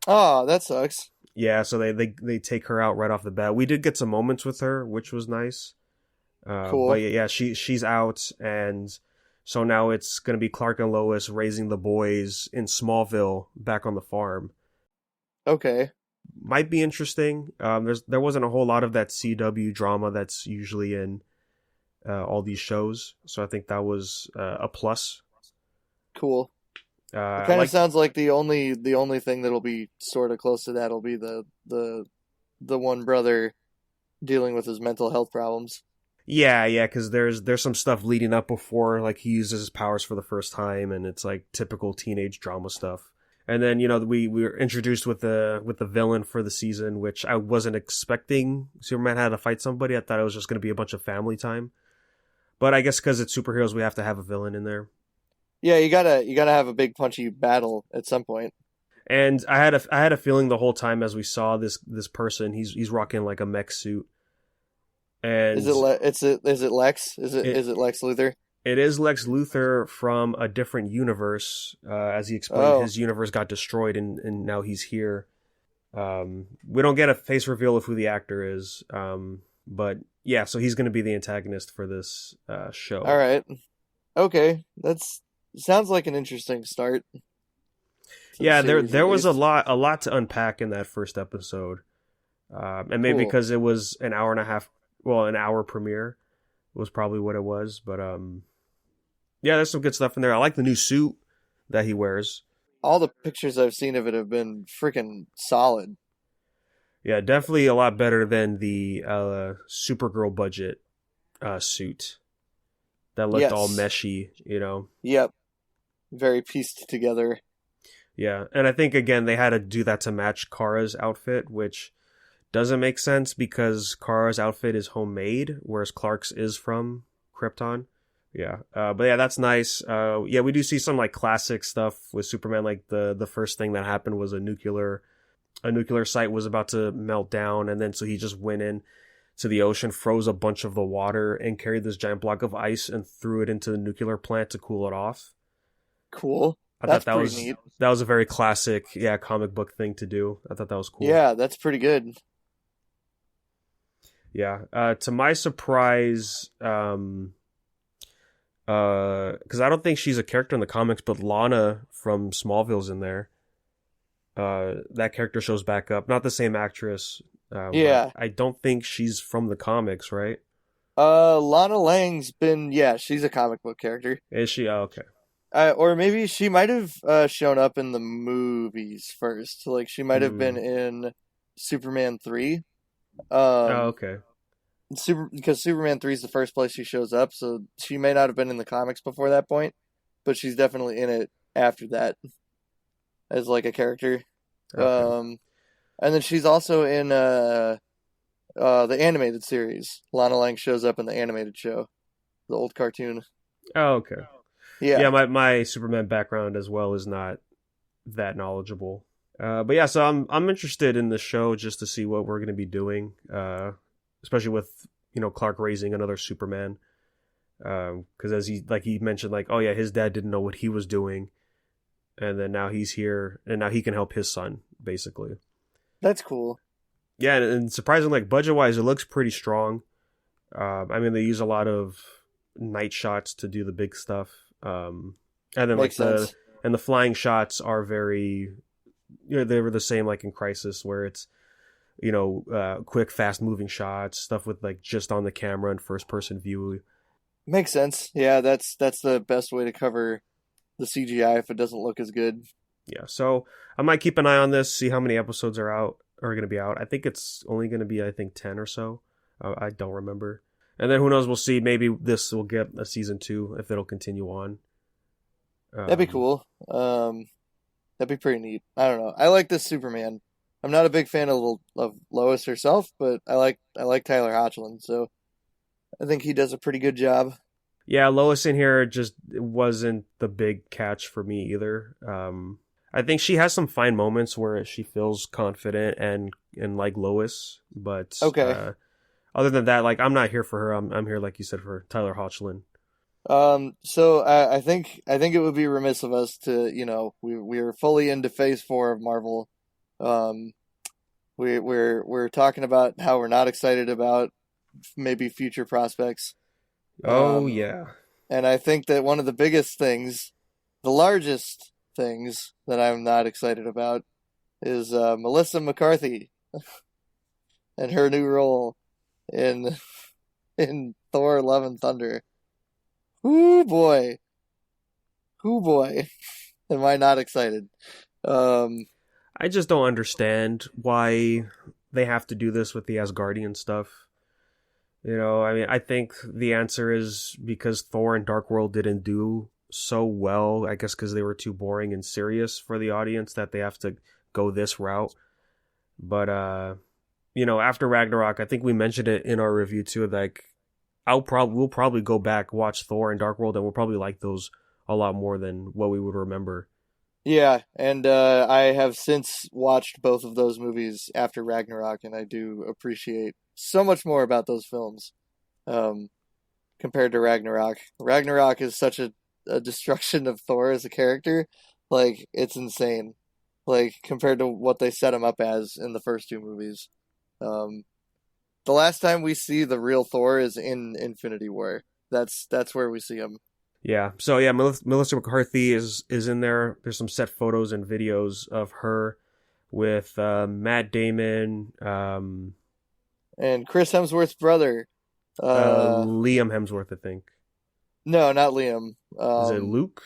Oh, that sucks. Yeah, so they take her out right off the bat. We did get some moments with her, which was nice. Cool. But yeah, she's out, and so now it's going to be Clark and Lois raising the boys in Smallville back on the farm. Okay. Might be interesting. There wasn't a whole lot of that CW drama that's usually in all these shows, so I think that was a plus. Cool. It kind of sounds like the only thing that'll be sort of close to that will be the one brother dealing with his mental health problems. Yeah, because there's some stuff leading up before, like he uses his powers for the first time, and it's like typical teenage drama stuff. And then, we were introduced with the villain for the season, which I wasn't expecting Superman had to fight somebody. I thought it was just going to be a bunch of family time. But I guess because it's superheroes, we have to have a villain in there. Yeah, you gotta have a big punchy battle at some point. And I had a feeling the whole time as we saw this person, he's rocking like a mech suit. And is it Lex? Is it Lex Luthor? It is Lex Luthor from a different universe. As he explained, his universe got destroyed, and now he's here. We don't get a face reveal of who the actor is, but yeah, so he's going to be the antagonist for this show. All right, okay, sounds like an interesting start. Yeah, there was a lot to unpack in that first episode, and maybe because it was an hour and a half, an hour premiere was probably what it was, but yeah, there's some good stuff in there. I like the new suit that he wears. All the pictures I've seen of it have been freaking solid. Yeah, definitely a lot better than the Supergirl budget suit that looked all meshy, Yep. Very pieced together. Yeah, and I think, again, they had to do that to match Kara's outfit, which doesn't make sense because Kara's outfit is homemade, whereas Clark's is from Krypton. Yeah, but yeah, that's nice. Yeah, we do see some like classic stuff with Superman. Like the first thing that happened was a nuclear site was about to melt down, and then so he just went in to the ocean, froze a bunch of the water, and carried this giant block of ice and threw it into the nuclear plant to cool it off. Cool. That's pretty neat. That was a very classic, comic book thing to do. I thought that was cool. Yeah, that's pretty good. Yeah. To my surprise, because I don't think she's a character in the comics, but Lana from Smallville's in there. That character shows back up. Not the same actress. Yeah. I don't think she's from the comics, right? Lana Lang's been, she's a comic book character. Is she? Oh, okay. Or maybe she might have shown up in the movies first. Like, she might have been in Superman 3. Okay. Because Superman 3 is the first place she shows up, so she may not have been in the comics before that point, but she's definitely in it after that as like a character. Okay. And then she's also in the animated series. Lana Lang shows up in the animated show, the old cartoon. Oh, okay. Yeah. Yeah, my Superman background as well is not that knowledgeable. But yeah, so I'm interested in the show just to see what we're going to be doing. Especially with, Clark raising another Superman. Because as he mentioned, like, oh yeah, his dad didn't know what he was doing. And then now he's here, and now he can help his son, basically. That's cool. Yeah, and surprisingly, like, budget-wise, it looks pretty strong. I mean, they use a lot of night shots to do the big stuff. And then Makes sense. the flying shots are very, they were the same like in Crisis, where it's, quick, fast moving shots, stuff with like just on the camera and first person view. Makes sense. Yeah, that's the best way to cover the CGI if it doesn't look as good. Yeah, so I might keep an eye on this, see how many episodes are going to be out. I think it's only going to be 10 or so. I don't remember. And then who knows, we'll see. Maybe this will get a season 2 if it'll continue on. That'd be cool. That'd be pretty neat. I don't know. I like this Superman. I'm not a big fan of Lois herself, but I like Tyler Hoechlin, so I think he does a pretty good job. Yeah, Lois in here just wasn't the big catch for me either. I think she has some fine moments where she feels confident and like Lois, but okay. Other than that, like, I'm not here for her. I'm here, like you said, for Tyler Hoechlin. So I think it would be remiss of us to, we're fully into Phase 4 of Marvel. We're talking about how we're not excited about maybe future prospects. Oh yeah. And I think that one of the biggest things, the largest things that I'm not excited about is Melissa McCarthy and her new role in Thor: Love and Thunder. Ooh boy. Am I not excited? I just don't understand why they have to do this with the Asgardian stuff. I mean, I think the answer is because Thor and Dark World didn't do so well. I guess because they were too boring and serious for the audience that they have to go this route. But after Ragnarok, I think we mentioned it in our review too. Like, we'll probably go back, watch Thor and Dark World, and we'll probably like those a lot more than what we would remember. Yeah, and I have since watched both of those movies after Ragnarok, and I do appreciate so much more about those films compared to Ragnarok. Ragnarok is such a destruction of Thor as a character. Like, it's insane. Like, compared to what they set him up as in the first two movies. The last time we see the real Thor is in Infinity War. That's where we see him. Yeah. So yeah, Melissa McCarthy is in there. There's some set photos and videos of her with Matt Damon, and Chris Hemsworth's brother, Liam Hemsworth, I think. No, not Liam. Is it Luke?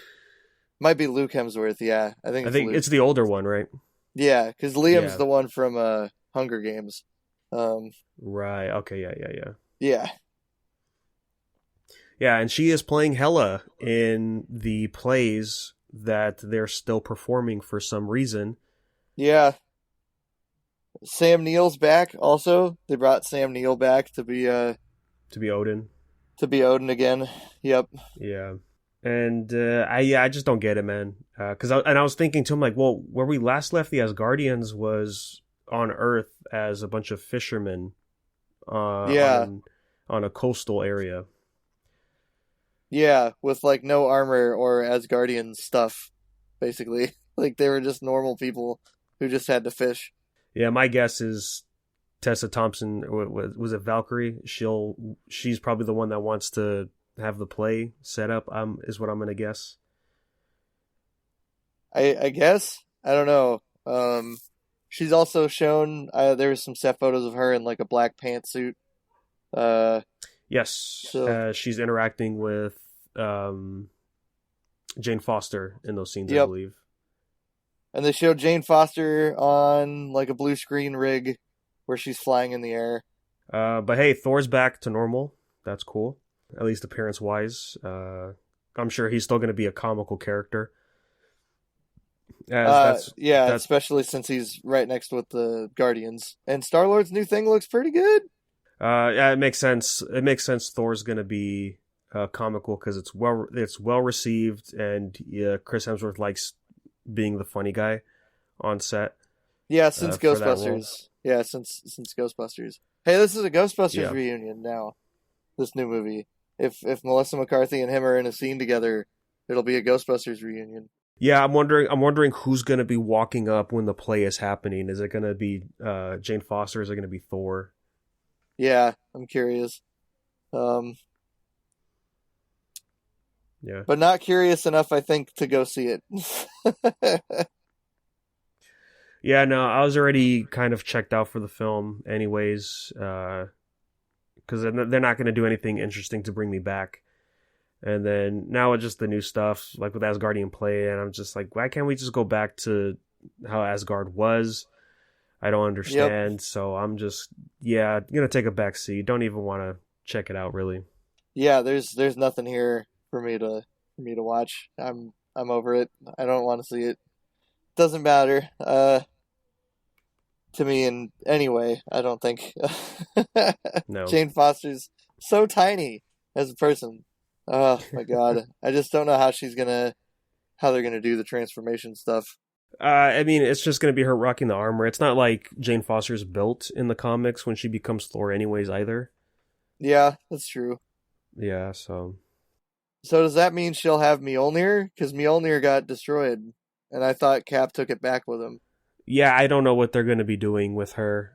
Might be Luke Hemsworth. Yeah, I think it's the older one, right? Yeah, because Liam's the one from Hunger Games. Right. Okay. Yeah. Yeah. Yeah, and she is playing Hela in the plays that they're still performing for some reason. Yeah. Sam Neill's back also. They brought Sam Neill back to be Odin. To be Odin again. Yep. Yeah. And I just don't get it, man. I was thinking too, I'm like, well, where we last left the Asgardians was on Earth as a bunch of fishermen on a coastal area. Yeah, with like no armor or Asgardian stuff, basically. Like they were just normal people who just had to fish. Yeah, my guess is Tessa Thompson, was it Valkyrie? She's probably the one that wants to have the play set up, is what I'm going to guess. I guess? I don't know. She's also shown, there's some set photos of her in like a black pantsuit. Yes, so, she's interacting with Jane Foster in those scenes, yep. I believe. And they showed Jane Foster on like a blue screen rig where she's flying in the air. But hey, Thor's back to normal. That's cool, at least appearance-wise. I'm sure he's still going to be a comical character. Especially since he's right next with the Guardians. And Star-Lord's new thing looks pretty good. Yeah, it makes sense. It makes sense. Thor's going to be comical because it's well received, and Chris Hemsworth likes being the funny guy on set. Yeah, since Ghostbusters. Yeah, since Ghostbusters. Hey, this is a Ghostbusters reunion now. This new movie. If Melissa McCarthy and him are in a scene together, it'll be a Ghostbusters reunion. Yeah, I'm wondering who's going to be walking up when the play is happening. Is it going to be Jane Foster? Is it going to be Thor? Yeah, I'm curious. Yeah. But not curious enough, I think, to go see it. Yeah, no, I was already kind of checked out for the film anyways, because they're not going to do anything interesting to bring me back. And then now it's just the new stuff, like with Asgardian play, and I'm just like, why can't we just go back to how Asgard was? I don't understand, so I'm just, going to take a back seat. Don't even want to check it out, really. Yeah, there's nothing here for me to watch. I'm over it. I don't want to see it. Doesn't matter to me in any way, I don't think. No. Jane Foster's so tiny as a person. Oh my god. I just don't know how they're gonna do the transformation stuff. I mean, it's just going to be her rocking the armor. It's not like Jane Foster's built in the comics when she becomes Thor anyways either. Yeah, that's true. Yeah, so does that mean she'll have Mjolnir? Because Mjolnir got destroyed, and I thought Cap took it back with him. Yeah, I don't know what they're going to be doing with her.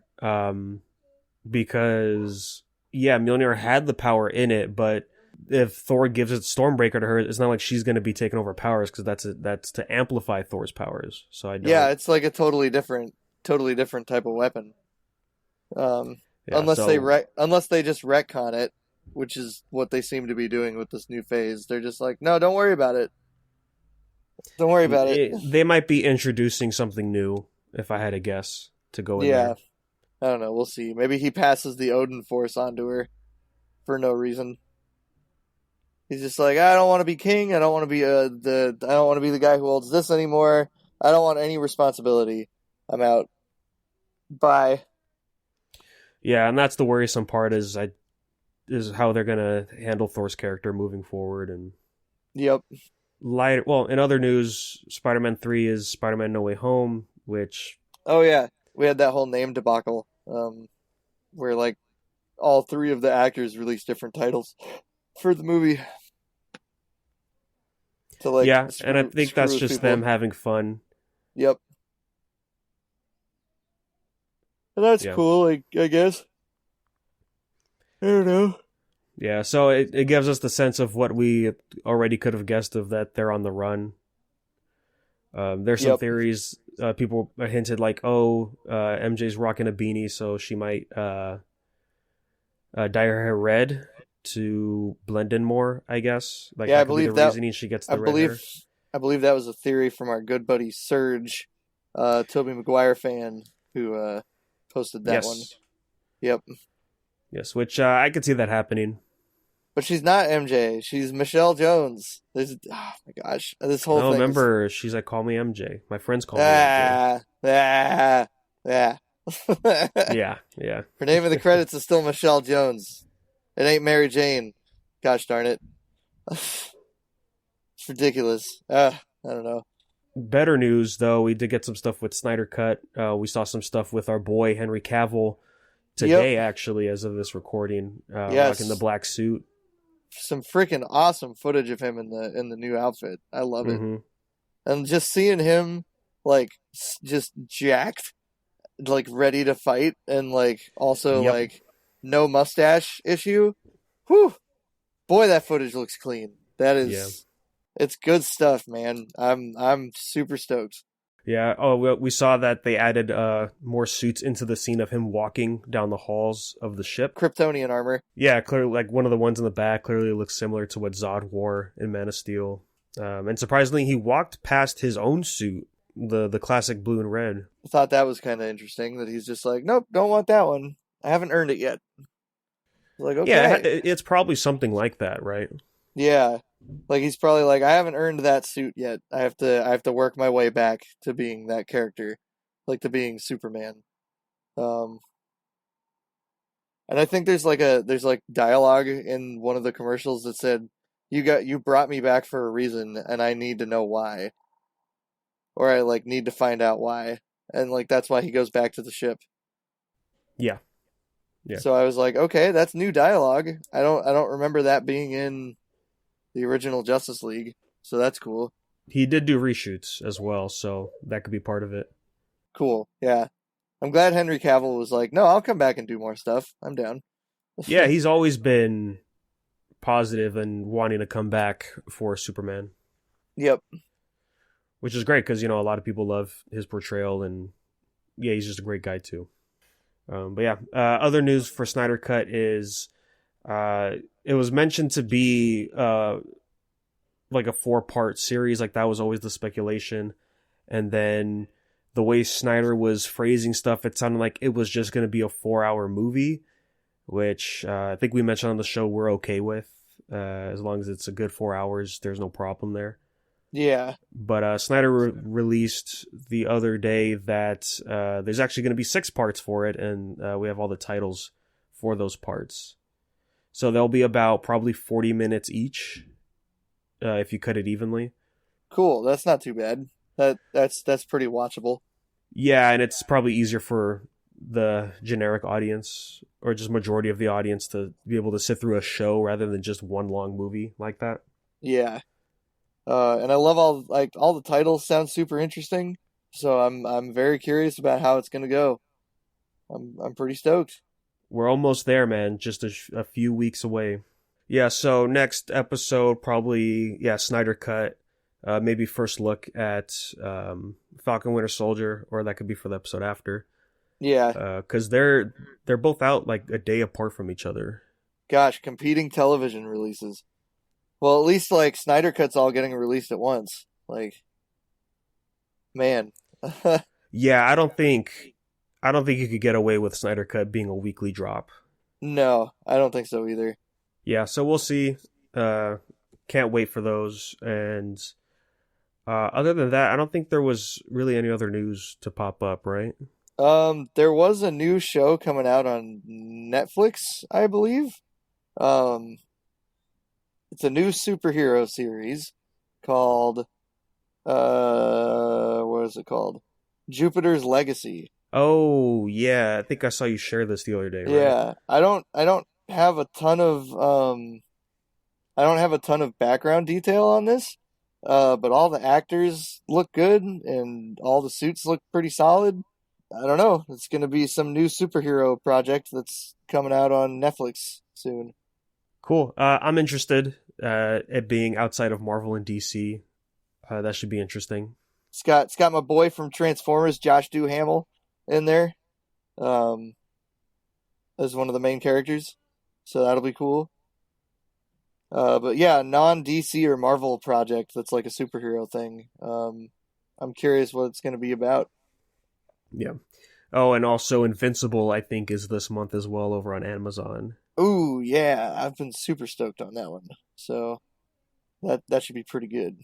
Because, Mjolnir had the power in it, but if Thor gives it Stormbreaker to her, it's not like she's going to be taking over powers, because that's to amplify Thor's powers. So I don't... Yeah, it's like a totally different type of weapon. Unless they just retcon it, which is what they seem to be doing with this new phase. They're just like, no, don't worry about it. Don't worry about it. They might be introducing something new, if I had to guess, to go in there. I don't know. We'll see. Maybe he passes the Odin Force onto her for no reason. He's just like, I don't want to be king. I don't want to be I don't want to be the guy who holds this anymore. I don't want any responsibility. I'm out. Bye. Yeah, and that's the worrisome part is how they're gonna handle Thor's character moving forward. And Yep. in other news, Spider-Man 3 is Spider-Man No Way Home, which Oh yeah, we had that whole name debacle, where like all three of the actors released different titles for the movie. To like, and I think that's just people. them having fun. Yep. And that's cool, I guess. I don't know. Yeah, so it gives us the sense of what we already could have guessed of, that they're on the run. There's some theories. People hinted like, MJ's rocking a beanie, so she might dye her hair red to blend in more, I guess. Like, yeah, I believe that reasoning she gets the red hair. I believe that was a theory from our good buddy Serge, Tobey Maguire fan, who posted that one. Yep. Yes, which I could see that happening. But she's not MJ. She's Michelle Jones. Oh my gosh, this whole thing. Remember, she's like, call me MJ. My friends call me MJ. Yeah. Yeah. Her name in the credits is still Michelle Jones. It ain't Mary Jane. Gosh darn it. It's ridiculous. I don't know. Better news, though, we did get some stuff with Snyder Cut. We saw some stuff with our boy Henry Cavill today, actually, as of this recording. Rocking the black suit. Some freaking awesome footage of him in the new outfit. I love it. And just seeing him like just jacked, like ready to fight, and like also like no mustache issue. Whew, boy, that footage looks clean. That is, it's good stuff, man. I'm super stoked. Yeah. Oh, we saw that they added more suits into the scene of him walking down the halls of the ship. Kryptonian armor. Yeah, clearly, like one of the ones in the back clearly looks similar to what Zod wore in Man of Steel. And surprisingly, he walked past his own suit, the classic blue and red. I thought that was kind of interesting that he's just like, nope, don't want that one. I haven't earned it yet. Like, okay. Yeah, it's probably something like that, right? Yeah. Like he's probably like, I haven't earned that suit yet. I have to work my way back to being that character, like to being Superman. And I think there's like dialogue in one of the commercials that said, "You brought me back for a reason, and I need to know why, or I like need to find out why." And like that's why he goes back to the ship. Yeah. So I was like, okay, that's new dialogue. I don't remember that being in the original Justice League, so that's cool. He did do reshoots as well, so that could be part of it. Cool, yeah. I'm glad Henry Cavill was like, no, I'll come back and do more stuff. I'm down. Yeah, he's always been positive and wanting to come back for Superman. Yep. Which is great, because, a lot of people love his portrayal, and yeah, he's just a great guy too. But yeah, other news for Snyder Cut is... it was mentioned to be like a 4-part series, like that was always the speculation. And then the way Snyder was phrasing stuff, it sounded like it was just going to be a 4-hour movie, which I think we mentioned on the show we're okay with. As long as it's a good 4 hours, there's no problem there. Yeah. But Snyder released the other day that there's actually going to be 6 parts for it, and we have all the titles for those parts. So they'll be about probably 40 minutes each, if you cut it evenly. Cool. That's not too bad. That's pretty watchable. Yeah, and it's probably easier for the generic audience, or just majority of the audience, to be able to sit through a show rather than just one long movie like that. Yeah. And I love all the titles sound super interesting. So I'm very curious about how it's gonna go. I'm pretty stoked. We're almost there, man. Just a few weeks away. Yeah, so next episode, probably, Snyder Cut. Maybe first look at Falcon Winter Soldier, or that could be for the episode after. Yeah. Because they're both out like a day apart from each other. Gosh, competing television releases. Well, at least like Snyder Cut's all getting released at once. Like, man. Yeah, I don't think you could get away with Snyder Cut being a weekly drop. No, I don't think so either. Yeah, so we'll see. can't wait for those. And other than that, I don't think there was really any other news to pop up, right? There was a new show coming out on Netflix, I believe. It's a new superhero series called what is it called? Jupiter's Legacy. Oh, yeah. I think I saw you share this the other day, right? Yeah, I don't have a ton of background detail on this. But all the actors look good and all the suits look pretty solid. I don't know. It's going to be some new superhero project that's coming out on Netflix soon. Cool. I'm interested. It being outside of Marvel and DC, that should be interesting. It's got my boy from Transformers, Josh Duhamel, in there, as one of the main characters. So that'll be cool. But yeah, non-DC or Marvel project that's like a superhero thing. I'm curious what it's going to be about. Yeah. Oh, and also Invincible, I think, is this month as well over on Amazon. Ooh, yeah, I've been super stoked on that one. So that should be pretty good.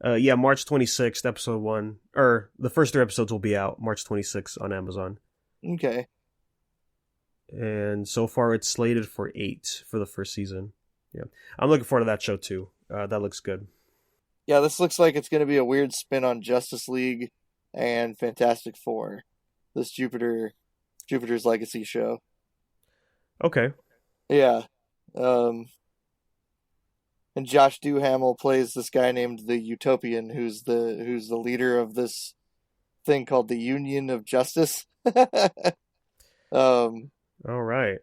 Yeah, March 26th, episode 1. Or the first 3 episodes will be out March 26th on Amazon. Okay. And so far it's slated for 8 for the first season. Yeah. I'm looking forward to that show too. That looks good. Yeah, this looks like it's going to be a weird spin on Justice League and Fantastic Four. This Jupiter's Legacy show. Okay. Yeah. And Josh Duhamel plays this guy named the Utopian, who's the leader of this thing called the Union of Justice. All right.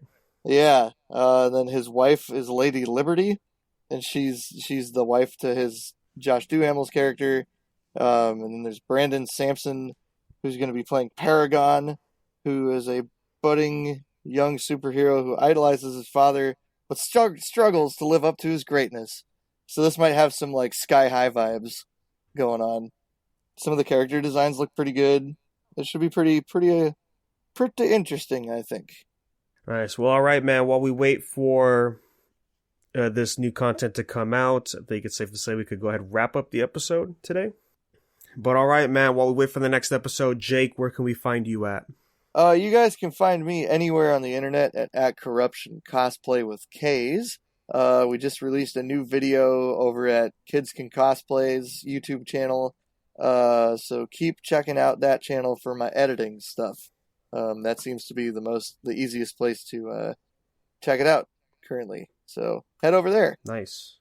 Yeah. Then his wife is Lady Liberty, and she's the wife to his Josh Duhamel's character. And then there's Brandon Sampson, who's going to be playing Paragon, who is a budding young superhero who idolizes his father, but struggles to live up to his greatness. So this might have some like Sky High vibes going on. Some of the character designs look pretty good. It should be pretty interesting, I think. Nice. Well, all right, man. While we wait for this new content to come out, I think it's safe to say we could go ahead and wrap up the episode today. But all right, man. While we wait for the next episode, Jake, where can we find you at? You guys can find me anywhere on the internet at Corruption Cosplay with K's. We just released a new video over at Kids Can Cosplay's YouTube channel. So keep checking out that channel for my editing stuff. That seems to be the easiest place to check it out currently. So head over there. Nice.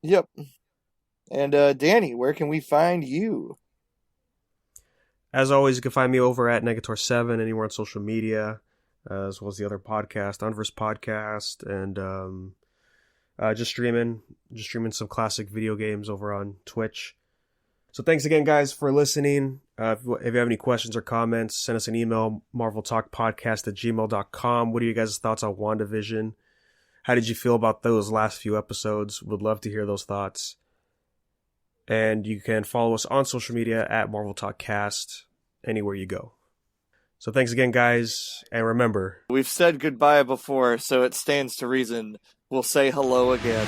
Yep. And Danny, where can we find you? As always, you can find me over at Negator7 anywhere on social media, as well as the other podcast, Unverse Podcast, and just streaming some classic video games over on Twitch. So thanks again, guys, for listening. If you have any questions or comments, send us an email, marveltalkpodcast@gmail.com. What are you guys' thoughts on WandaVision? How did you feel about those last few episodes? Would love to hear those thoughts. And you can follow us on social media at MarvelTalkCast anywhere you go. So thanks again, guys. And remember, we've said goodbye before, so it stands to reason we'll say hello again.